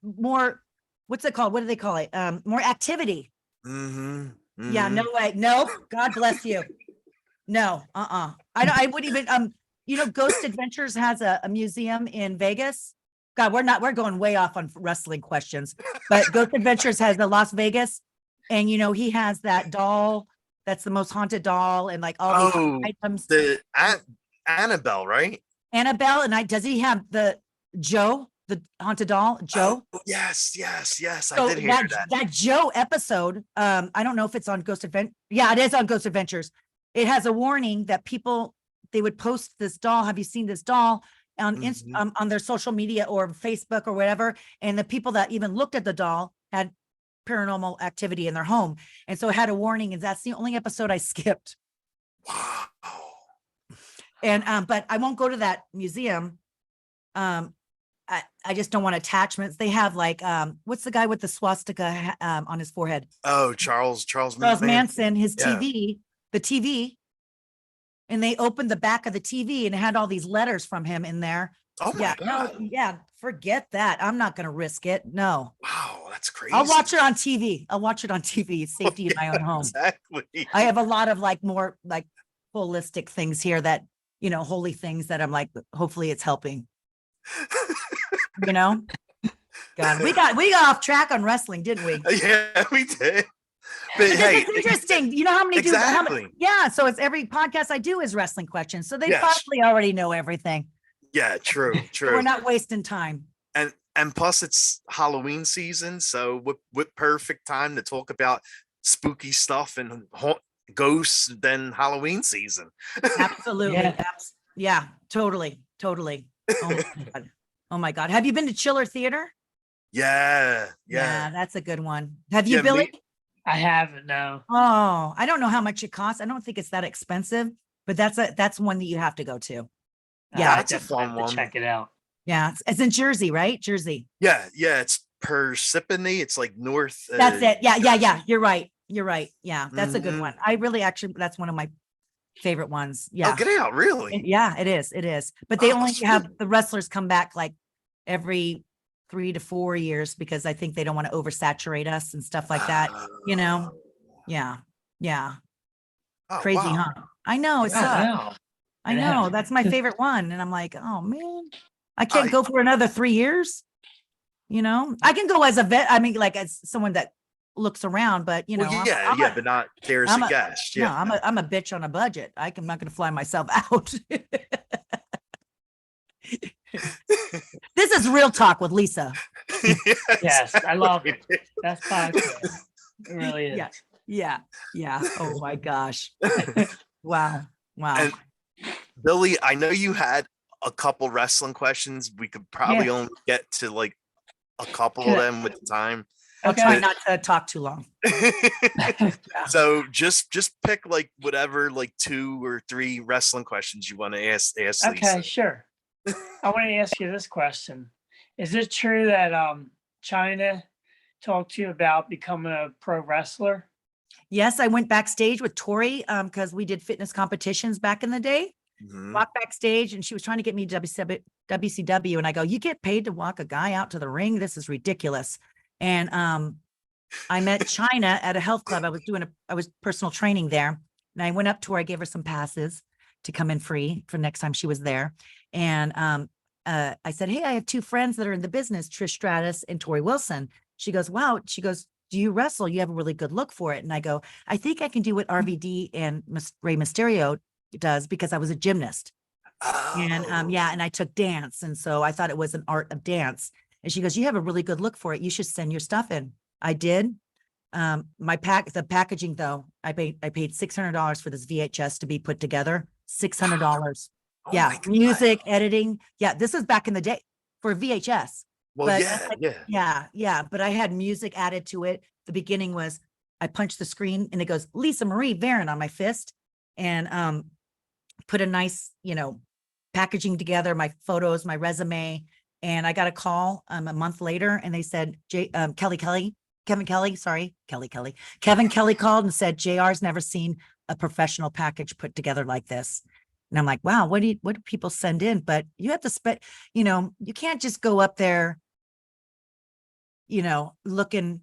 more, what's it called? What do they call it? More activity.
Mm-hmm.
Yeah, no way. No, God bless you. No, I wouldn't even, Ghost Adventures has a museum in Vegas. God, we're going way off on wrestling questions, but Ghost Adventures has the Las Vegas, and he has that doll that's the most haunted doll, and like all these items.
The Annabelle, right?
Annabelle, and does he have the Joe, the haunted doll, Joe?
Oh, yes.
So
I did hear that.
That Joe episode, I don't know if it's on Ghost Adventure. Yeah, it is on Ghost Adventures. It has a warning that they would post this doll. Have you seen this doll on on their social media or Facebook or whatever? And the people that even looked at the doll had paranormal activity in their home. And so it had a warning, and that's the only episode I skipped.
Wow.
And but I won't go to that museum. I just don't want attachments. They have like what's the guy with the swastika on his forehead?
Oh, Charles
Manson, his
Yeah.
the TV. And they opened the back of the TV and it had all these letters from him in there.
Oh my God.
No, forget that. I'm not gonna risk it. No.
Wow, that's crazy.
I'll watch it on TV. Safety in my own home.
Exactly.
I have a lot of like more like holistic things here that, holy things that I'm like, hopefully it's helping. God, we got off track on wrestling, didn't we?
Yeah, we did.
But
hey,
it's interesting. You know how many
exactly.
Yeah, so it's every podcast I do is wrestling questions. So they
Yes.
probably already know everything.
Yeah, true.
We're not wasting time.
And plus it's Halloween season, so what perfect time to talk about spooky stuff and ghosts than Halloween season.
Absolutely. Yeah, totally. Oh my God. Have you been to Chiller Theater?
Yeah.
That's a good one. Have you, Billy?
I haven't, no.
Oh, I don't know how much it costs. I don't think it's that expensive, but that's one that you have to go to. Yeah,
that's a fun one.
Check it out.
Yeah, it's in Jersey, right? Jersey.
Yeah, it's Persephone. It's like north.
That's it. Yeah. You're right. Yeah, that's a good one. I really that's one of my favorite ones. Yeah.
Oh, get out, really?
Yeah, it is. But they only have the wrestlers come back like every 3 to 4 years because I think they don't want to oversaturate us and stuff like that. Yeah.
Oh,
Crazy,
wow.
huh? I know it's
Wow.
I know that's my favorite one, and I'm like, oh man, I can't go for another 3 years. I can go as a vet. I mean, like as someone that looks around, but
Well, but not there as a guest. Yeah,
no, I'm a bitch on a budget. I'm not going to fly myself out. This is Real Talk with Lisa.
Yes, I love it. That's podcast. It really is.
Yeah. Oh my gosh. Wow.
And Billy, I know you had a couple wrestling questions. We could probably only get to like a couple of them with the time.
I'll try
Okay.
not to talk too long.
So just pick like whatever, like 2 or 3 wrestling questions you want to ask
Okay,
Lisa.
sure. I want to ask you this question. Is it true that China talked to you about becoming a pro wrestler?
Yes, I went backstage with Tori because we did fitness competitions back in the day.
Mhm.
Walked backstage and she was trying to get me to WCW. And I go, you get paid to walk a guy out to the ring? This is ridiculous. And I met China at a health club. I was personal training there. And I went up to her. I gave her some passes to come in free for next time she was there. And I said, hey, I have 2 friends that are in the business, Trish Stratus and Tori Wilson. She goes, wow. She goes, do you wrestle? You have a really good look for it. And I go, I think I can do what RVD and Rey Mysterio does because I was a gymnast. And yeah, and I took dance. And so I thought it was an art of dance. And she goes, you have a really good look for it. You should send your stuff in. I did. The packaging though, I paid $600 for this VHS to be put together. $600.
Oh
Yeah.
my God.
Music, editing. Yeah. This is back in the day for VHS.
Well,
But
yeah.
But I had music added to it. The beginning was I punched the screen and it goes Lisa Marie Varon on my fist, and put a nice, packaging together, my photos, my resume. And I got a call a month later and they said, Kevin Kelly called and said, JR's never seen a professional package put together like this. And I'm like, wow, what do people send in? But you have to spend, you can't just go up there, looking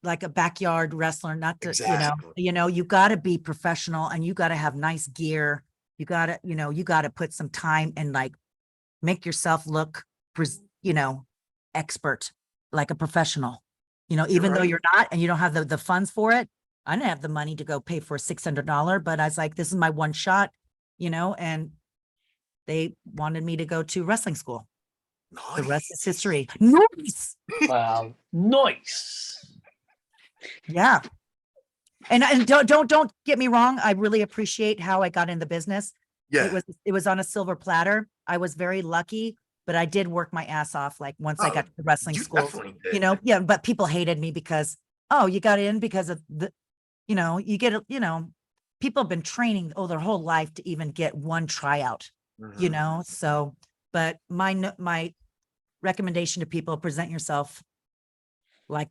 like a backyard wrestler, not to,
Exactly.
you got to be professional and you got to have nice gear. You got to, you got to put some time and like make yourself look, expert, like a professional, even though you're not, and you don't have the funds for it. I didn't have the money to go pay for a $600, but I was like, this is my one shot, and they wanted me to go to wrestling school.
Nice.
The rest is history. Nice.
Wow. Nice.
Yeah. And don't get me wrong. I really appreciate how I got in the business.
Yeah.
It was on a silver platter. I was very lucky, but I did work my ass off. Like once I got to the wrestling school, yeah, but people hated me because, oh, you got in because of you get, people have been training their whole life to even get one tryout, so, but my recommendation to people, present yourself like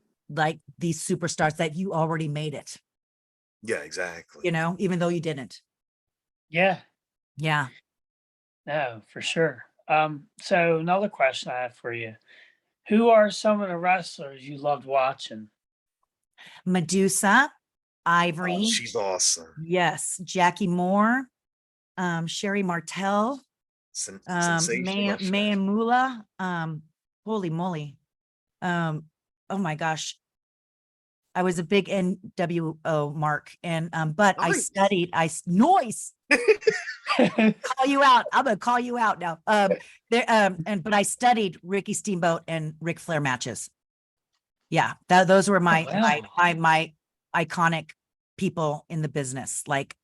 these superstars that you already made it.
Yeah, exactly.
Even though you didn't.
Yeah.
Yeah.
No, for sure. So another question I have for you. Who are some of the wrestlers you loved watching?
Medusa, Ivory.
Oh, she's awesome.
Yes. Jackie Moore, Sherry Martel, Maya Mula, holy moly. Oh my gosh. I was a big NWO mark, and but nice. Noise. Call you out. I'm gonna call you out now. But I studied Ricky Steamboat and Ric Flair matches. Yeah, those were my iconic people in the business. Like,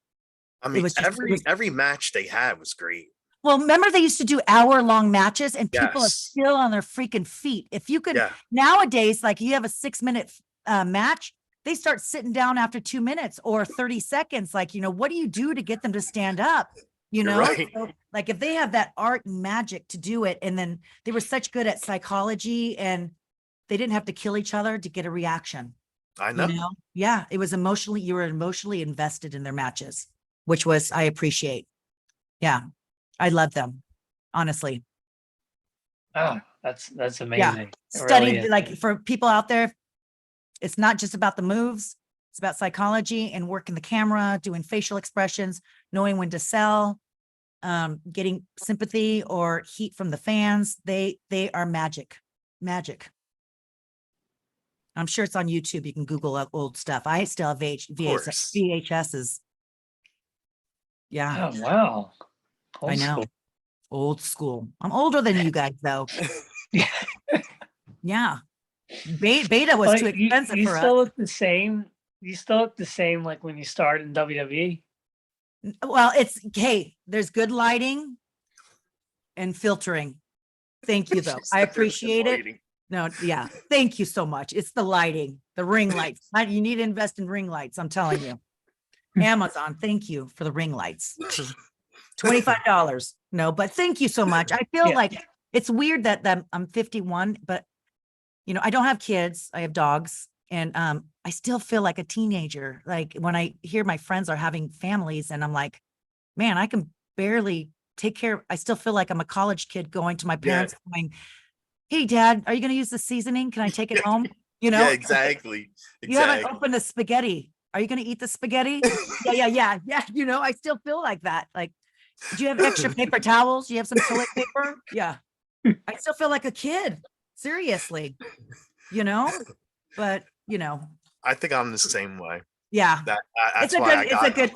I mean, every match they had was great.
Well, remember they used to do hour-long matches, and people are still on their freaking feet. If you could nowadays, like you have a 6-minute match, they start sitting down after 2 minutes or 30 seconds. Like, what do you do to get them to stand up?
Right.
So, like if they have that art and magic to do it, and then they were such good at psychology, and they didn't have to kill each other to get a reaction.
I know.
Yeah, it was you were emotionally invested in their matches, which was, I appreciate. Yeah, I love them, honestly.
Oh, that's amazing.
Yeah, studied like for people out there. It's not just about the moves. It's about psychology and working the camera, doing facial expressions, knowing when to sell, getting sympathy or heat from the fans. They are magic. I'm sure it's on YouTube. You can Google old stuff. I still have VHSs. Yeah.
Oh, wow.
I know. Old school. I'm older than you guys, though. Yeah. Beta was too expensive for us.
You still look the same. You still look the same like when you started in WWE.
Well, there's good lighting and filtering. Thank you, though. I appreciate it. No, yeah. Thank you so much. It's the lighting, the ring lights. You need to invest in ring lights. I'm telling you. Amazon, thank you for the ring lights. $25. No, but thank you so much. I feel like it's weird that I'm 51, but I don't have kids. I have dogs. And I still feel like a teenager. Like when I hear my friends are having families and I'm like, man, I can barely take care. I still feel like I'm a college kid going to my parents going, hey, Dad, are you going to use the seasoning? Can I take it home?
Yeah, exactly.
You haven't opened the spaghetti. Are you going to eat the spaghetti? Yeah. I still feel like that. Like, do you have extra paper towels? Do you have some toilet paper? Yeah. I still feel like a kid. Seriously, but
I think I'm the same way.
Yeah.
That's why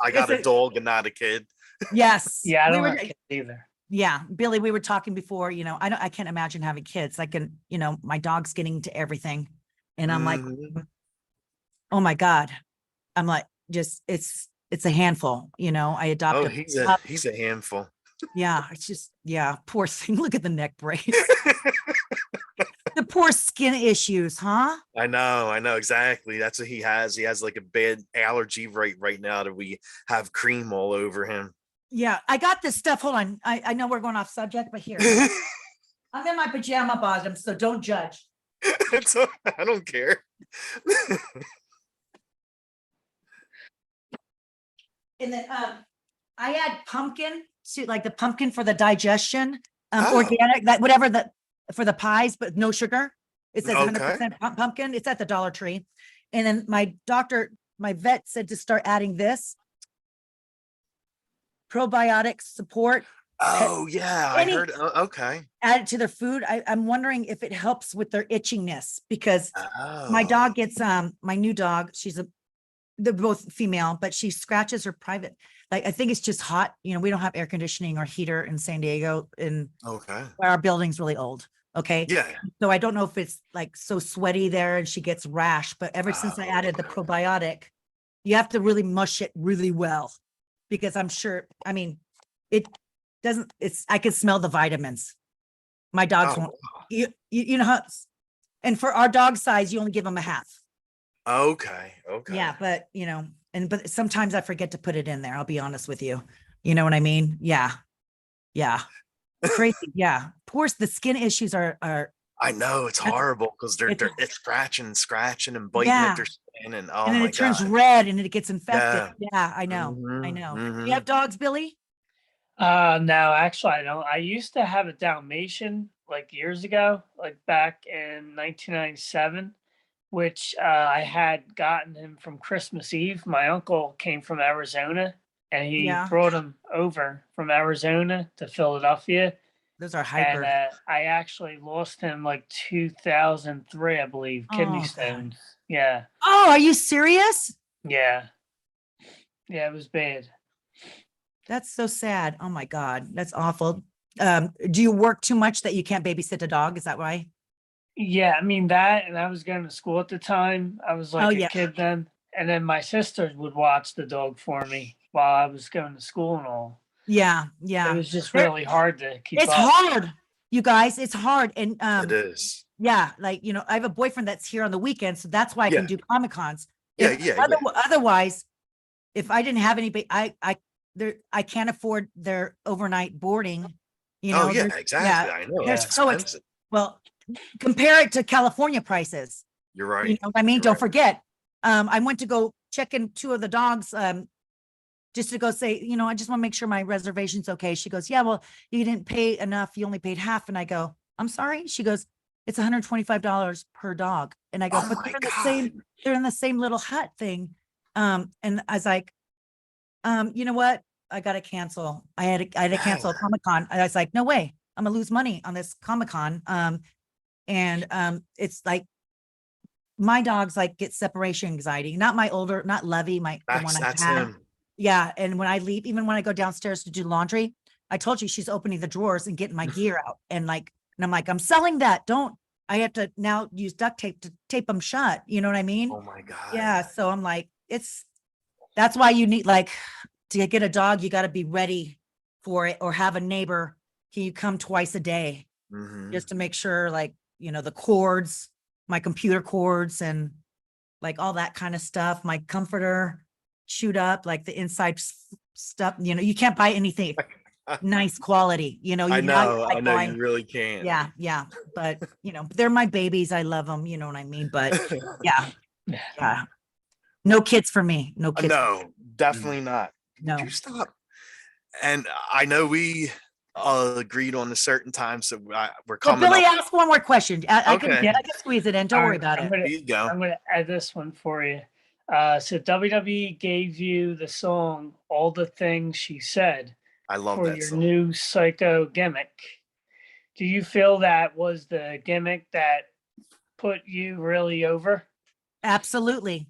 I got a dog and not a kid.
Yes.
Yeah, I don't have kids either.
Yeah, Billy, we were talking before, I can't imagine having kids. I can, my dog's getting into everything. And I'm like, oh my God. I'm like, just, it's a handful, I adopted.
Oh, he's a handful.
Yeah. It's just, poor thing. Look at the neck brace. The poor skin issues, huh?
I know exactly. That's what he has. He has like a bad allergy right now that we have cream all over him.
Yeah, I got this stuff. Hold on. I know we're going off subject, but here. I'm in my pajama bottoms, so don't judge.
I don't care.
And then I add pumpkin to like the pumpkin for the digestion, organic, that whatever for the pies, but no sugar. It says 100% pumpkin. It's at the Dollar Tree. And then my vet said to start adding this. Probiotic support.
Oh yeah, I heard. Okay.
Add it to their food. I'm wondering if it helps with their itchiness because my dog gets my new dog. They're both female, but she scratches her private. Like I think it's just hot. We don't have air conditioning or heater in San Diego, and our building's really old. Okay.
Yeah.
So I don't know if it's like so sweaty there and she gets rash. But ever since I added the probiotic, you have to really mush it really well. Because I'm sure, it doesn't, I can smell the vitamins. My dogs won't, you know how, and for our dog size, you only give them a half.
Okay.
Yeah, but, but sometimes I forget to put it in there. I'll be honest with you. You know what I mean? Yeah. Crazy. Yeah. Poor, the skin issues are.
I know it's horrible because it's scratching and biting at their skin and
then it turns red and it gets infected. Yeah, I know.
Mm-hmm.
You have dogs, Billy?
No, actually I don't. I used to have a Dalmatian like years ago, like back in 1997, which I had gotten him from Christmas Eve. My uncle came from Arizona and he brought him over from Arizona to Philadelphia.
Those are hyper.
And I actually lost him like 2003, I believe, kidney stones. Yeah.
Oh, are you serious?
Yeah. Yeah, it was bad.
That's so sad. Oh my God, that's awful. Do you work too much that you can't babysit a dog? Is that why?
Yeah, that, and I was going to school at the time. I was like a kid then. And then my sisters would watch the dog for me while I was going to school and all.
Yeah.
It was just really hard to keep up.
It's hard, you guys. It's hard. And
it is.
Yeah, like I have a boyfriend that's here on the weekend, so that's why I can do Comic Cons.
Yeah.
Otherwise, if I didn't have anybody, I can't afford their overnight boarding.
Oh yeah, exactly. I know.
They're so expensive. Well, compare it to California prices.
You're right.
You know what I mean? Don't forget. I went to go check in 2 of the dogs. Just to go say, I just want to make sure my reservation's okay. She goes, yeah, well, you didn't pay enough. You only paid half. And I go, I'm sorry. She goes, it's $125 per dog. And I go, but they're in the same little hut thing. And I was like, you know what? I got to cancel. I had to cancel a Comic-Con. I was like, no way. I'm gonna lose money on this Comic-Con. It's like, my dogs like get separation anxiety, not Levy, the one I had. Him. Yeah. And when I leave, even when I go downstairs to do laundry, I told you she's opening the drawers and getting my gear out. And I'm like, I'm selling that. I have to now use duct tape to tape them shut. You know what I mean?
Oh my God.
Yeah. So I'm like, that's why you need, like, to get a dog, you got to be ready for it, or have a neighbor. Can you come twice a day just to make sure, like, the cords, my computer cords and like all that kind of stuff. My comforter chewed up, like the inside stuff, you can't buy anything nice quality,
I know
buying,
you really can't.
yeah. But, they're my babies. I love them. You know what I mean? But yeah. No kids for me. No kids.
No, definitely not.
No.
Would you stop? And I know we agreed on a certain time, so we're coming
Billy,
up.
ask one more question. I
Okay.
can squeeze it in. Don't worry about it.
There you go.
I'm going to add this one for you. So WWE gave you the song "All the Things She Said"
I love
for
that
your
song.
new Psycho gimmick. Do you feel that was the gimmick that put you really over?
Absolutely.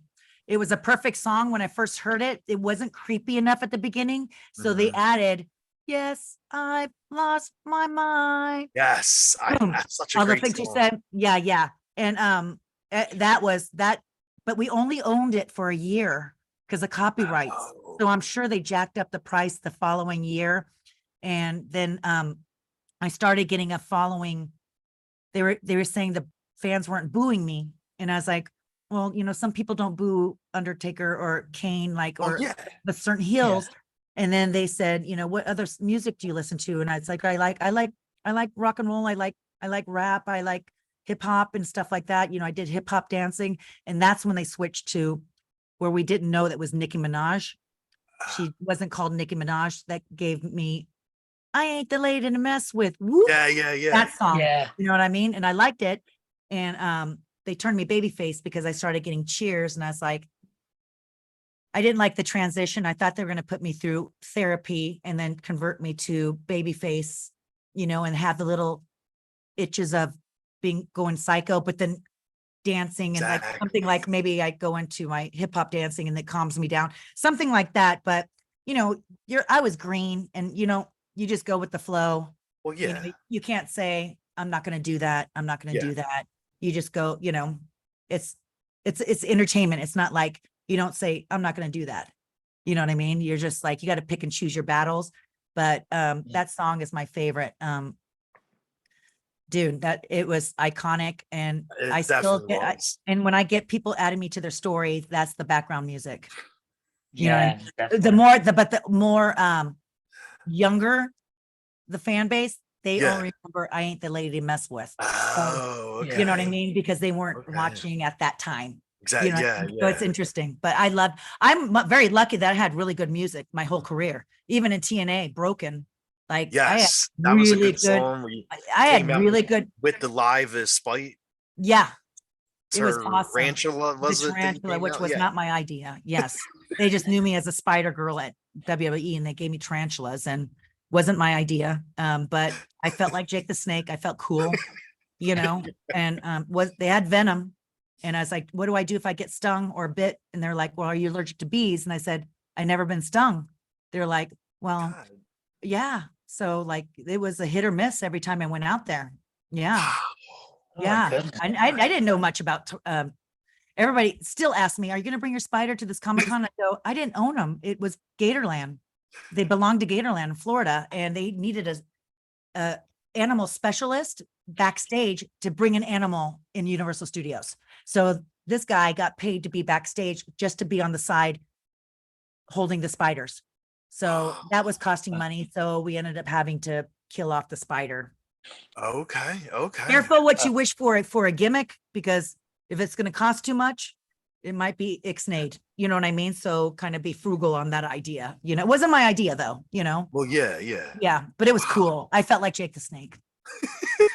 It was a perfect song when I first heard it. It wasn't creepy enough at the beginning. So they added, "Yes, I've lost my mind."
Yes, that's such a
All the
great
things you
song.
said. Yeah. And that was that, but we only owned it for a year because of copyrights.
Oh.
So I'm sure they jacked up the price the following year. And then I started getting a following. They were saying the fans weren't booing me. And I was like, well, some people don't boo Undertaker or Kane, the certain heels. Yeah. And then they said, what other music do you listen to? And it's like, I like rock and roll. I like rap. I like hip hop and stuff like that. I did hip hop dancing. And that's when they switched to where we didn't know that was Nicki Minaj. She wasn't called Nicki Minaj. That gave me, "I ain't the lady to mess with." Whoop.
Yeah.
That song.
Yeah.
You know what I mean? And I liked it. And they turned me babyface because I started getting cheers. And I was like, I didn't like the transition. I thought they were going to put me through therapy and then convert me to babyface, and have the little itches of going psycho, but then dancing and like something like maybe I go into my hip hop dancing and it calms me down, something like that. But, I was green and, you just go with the flow.
Well, yeah.
You can't say, "I'm not going to do that. I'm not going to do that." You just go, it's entertainment. It's not like you don't say, "I'm not going to do that." You know what I mean? You're just like, you got to pick and choose your battles. But that song is my favorite. Dude, that it was iconic. And I still get, and when I get people adding me to their story, that's the background music.
Yeah.
The more younger the fan base, they only remember "I ain't the lady to mess with."
Oh, okay.
You know what I mean? Because they weren't watching at that time.
Exactly.
So it's interesting. But I'm very lucky that I had really good music my whole career, even in TNA, Broken. Like,
yes,
that was a good song. I had really good
with the live Spite.
Yeah. It was awesome.
Tarantula, was
the Tarantula, which was not my idea. Yes. They just knew me as a spider girl at WWE and they gave me tarantulas and wasn't my idea. But I felt like Jake the Snake. I felt cool, and they had venom. And I was like, what do I do if I get stung or bit? And they're like, well, are you allergic to bees? And I said, I never been stung. They're like, well, yeah. So like, it was a hit or miss every time I went out there. Yeah. Yeah. I didn't know much about, everybody still asks me, are you going to bring your spider to this Comic-Con? I go, I didn't own them. It was Gatorland. They belonged to Gatorland in Florida and they needed a animal specialist backstage to bring an animal in Universal Studios. So this guy got paid to be backstage just to be on the side holding the spiders. So that was costing money. So we ended up having to kill off the spider.
Okay.
Careful what you wish for a gimmick, because if it's going to cost too much, it might be ixnayed. You know what I mean? So kind of be frugal on that idea. It wasn't my idea though,
Well, yeah.
Yeah, but it was cool. I felt like Jake the Snake.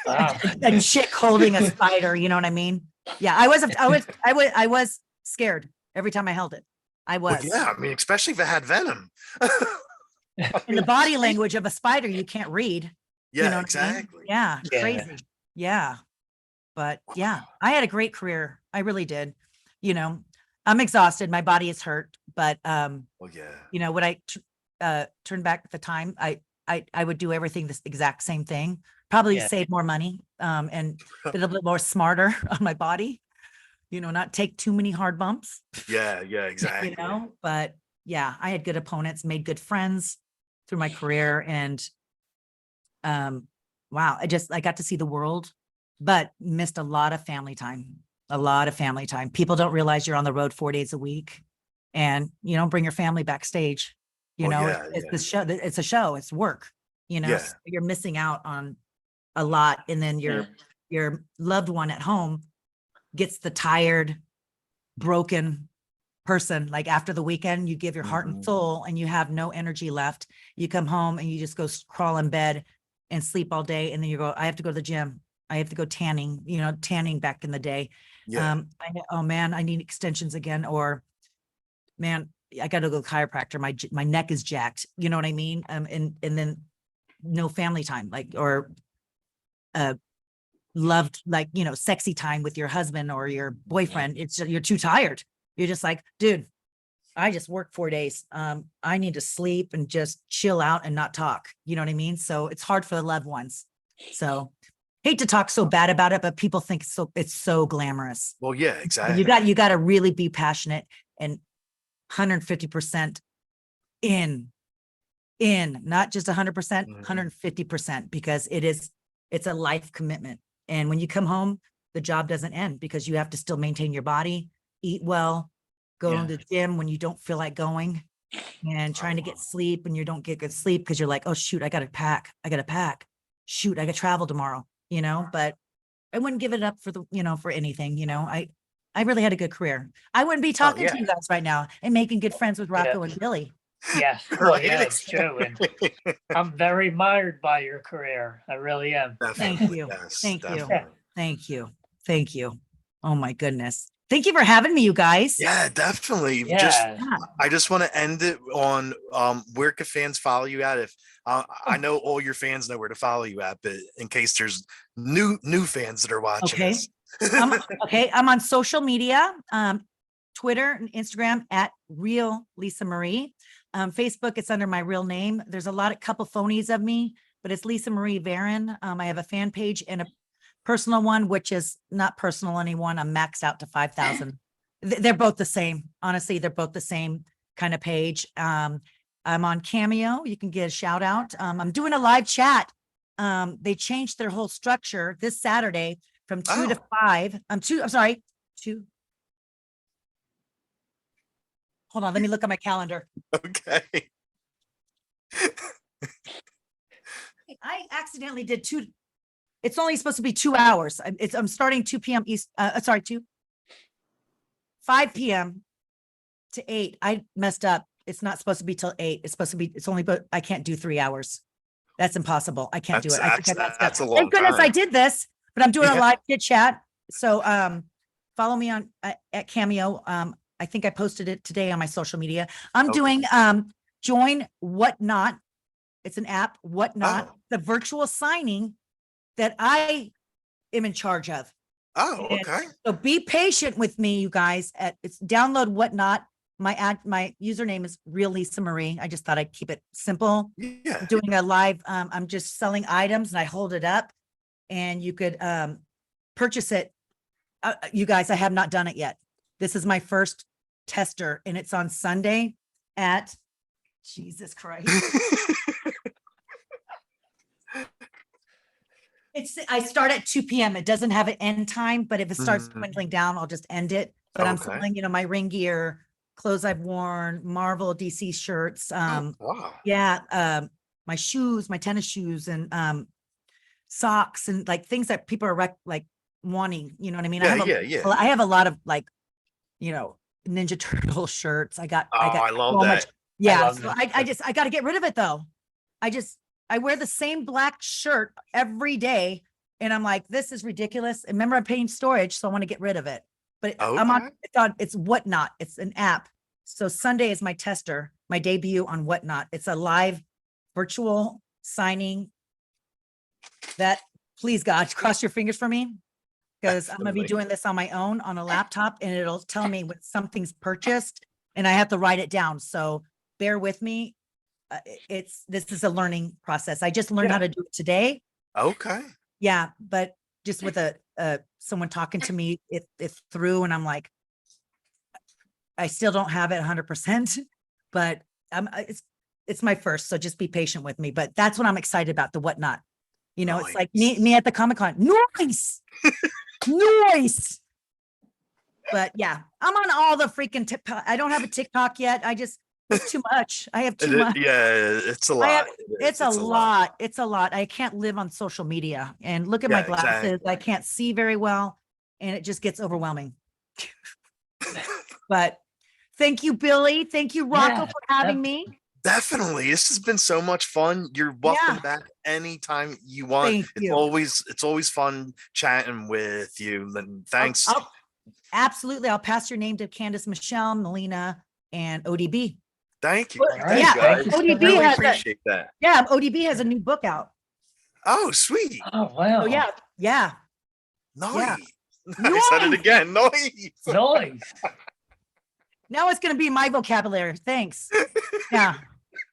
A chick holding a spider, you know what I mean? Yeah, I was scared every time I held it. I was.
Well, yeah, I mean, especially if it had venom.
In the body language of a spider, you can't read.
Yeah, exactly.
Yeah, crazy. Yeah. But yeah, I had a great career. I really did. I'm exhausted. My body is hurt, but
well, yeah.
When I turned back at the time, I would do everything the exact same thing, probably save more money, and be a little bit more smarter on my body, not take too many hard bumps.
Yeah, exactly.
But yeah, I had good opponents, made good friends through my career. And wow, I got to see the world. but missed a lot of family time, a lot of family time. People don't realize you're on the road 4 days a week, and you don't bring your family backstage. You
Well,
know,
yeah,
it's
yeah,
the show, it's a show, it's work, you know,
yeah,
so you're missing out on a lot. And then
Yeah.
your loved one at home gets the tired, broken person. Like after the weekend, you give your heart and
Mhm.
soul and you have no energy left. You come home and you just go crawl in bed and sleep all day. And then you go, I have to go to the gym. I have to go tanning, you know, tanning back in the day.
yeah.
Oh man, I need extensions again. Or man, I got to go to the chiropractor. My neck is jacked. You know what I mean? And then no family time, like, or loved, like, you know, sexy time with your husband or your boyfriend. It's you're too tired. You're just like, dude, I just worked 4 days. I need to sleep and just chill out and not talk. You know what I mean? So it's hard for the loved ones. So hate to talk so bad about it, but people think it's so glamorous.
Well, yeah,
And
exactly.
you got to really be passionate and 150% in, not just 100%,
Mhm.
150%, because it's a life commitment. And when you come home, the job doesn't end because you have to still maintain your body, eat well, go
Yeah.
to the gym when you don't feel like going, and trying to get sleep and you don't get good sleep because you're like, oh shoot, I got to pack. Shoot, I got to travel tomorrow, you know, but I wouldn't give it up for for anything, you know. I really had a good career. I wouldn't be
Oh,
talking
yeah.
to you guys right now and making good friends with
Yeah.
Rocco and Billy.
Yeah. Well,
Right,
yeah, it's true. And I'm very admired by your career. I really am.
Thank
definitely,
you.
yes,
Thank you.
definitely.
Thank you. Thank you. Oh my goodness. Thank you for having me, you guys.
Yeah, definitely. Just
Yeah.
Yeah.
I just want to end it on where can fans follow you at? If I know all your fans know where to follow you at, but in case there's new fans that are watching
Okay.
us.
Okay. I'm on social media, Twitter and Instagram at Real Lisa Marie. Facebook, it's under my real name. There's a couple phonies of me, but it's Lisa Marie Varon. I have a fan page and a personal one, which is not personal anyone. I'm maxed out to 5,000. They're both the same. Honestly, they're both the same kind of page. I'm on Cameo. You can get a shout out. I'm doing a live chat. They changed their whole structure this Saturday from 2 to
Oh.
5. I'm sorry, 2. Hold on, let me look at my calendar.
Okay.
I accidentally did 2. It's only supposed to be 2 hours. I'm starting 2 p.m. East, 5 p.m. to 8. I messed up. It's not supposed to be till 8. It's supposed to be, but I can't do 3 hours. That's impossible. I can't do it. I think I messed up.
That's a long
Thank goodness I
time.
did this, but I'm doing a
Yeah.
live chit chat. So follow me on at Cameo. I think I posted it today on my social media. I'm
Okay.
doing join Whatnot. It's an app, Whatnot,
Oh.
the virtual signing that I am in charge of.
Oh,
And
okay.
so be patient with me, you guys. It's download Whatnot. My username is Real Lisa Marie. I just thought I'd keep it simple.
Yeah.
I'm doing a live, I'm just selling items and I hold it up and you could purchase it. You guys, I have not done it yet. This is my first tester and it's on Sunday at Jesus Christ. I start at 2 p.m. It doesn't have an end time, but if it starts
Mhm.
dwindling down, I'll just end it. But I'm
Okay.
selling, my ring gear, clothes I've worn, Marvel, DC shirts,
Oh, wow.
yeah, my shoes, my tennis shoes, and socks, and like things that people are like wanting. You know what I mean?
Yeah, yeah.
I have a lot of like, Ninja Turtle shirts. I got
Oh, I love
so much.
that.
Yeah,
love
so
Ninja
I got to get rid of it though. I wear the same black shirt every day. And I'm like, this is ridiculous. And remember, I'm paying storage, so I want to get rid of it. But
Okay.
it's Whatnot. It's an app. So Sunday is my tester, my debut on Whatnot. It's a live virtual signing that, please God, cross your fingers for me. Because I'm going to be
Definitely.
doing this on my own on a laptop and it'll tell me when something's purchased and I have to write it down. So bear with me. This is a learning process. I just learned how to do it today.
Okay.
Yeah, but just with someone talking to me, it through, and I'm like, I still don't have it 100%, but it's my first, so just be patient with me. But that's what I'm excited about, the Whatnot. You know, it's like me at the Comic-Con. Noise. Noise. But yeah, I'm on all the freaking TikTok. I don't have a TikTok yet. It's too much. I have too much.
Yeah, it's a lot.
It's a lot. It's a lot. I can't live on social media, and look at my glasses. Exactly. I can't see very well, and it just gets overwhelming. But thank you, Billy. Thank you, Rocco, for having me.
Definitely. This has been so much fun. You're welcome back anytime you want.
Thank you.
It's always fun chatting with you. And thanks.
Absolutely. I'll pass your name to Candace, Michelle, Melina, and ODB.
Thank you.
Right. Yeah, ODB
really appreciate that.
Yeah, ODB has a new book out.
Oh, sweet.
Oh, wow.
Oh, yeah. Yeah.
Nice.
Yeah.
I said it again. Nice.
Nice.
Now it's going to be my vocabulary. Thanks. Yeah.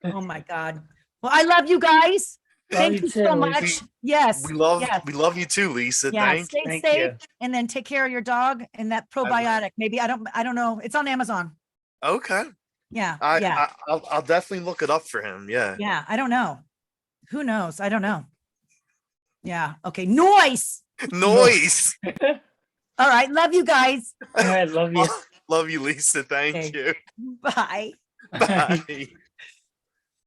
Oh my God. Well, I love you guys. Thank you so much. Yes.
We love you too, Lisa.
Yeah. Stay safe and then take care of your dog and that probiotic. Maybe I don't know. It's on Amazon.
Okay.
Yeah.
I'll definitely look it up for him. Yeah.
Yeah. I don't know. Who knows? I don't know. Yeah. Okay. Noise.
Noise.
All right. Love you guys.
All right. Love you.
Love you, Lisa. Thank you.
Bye.
Bye.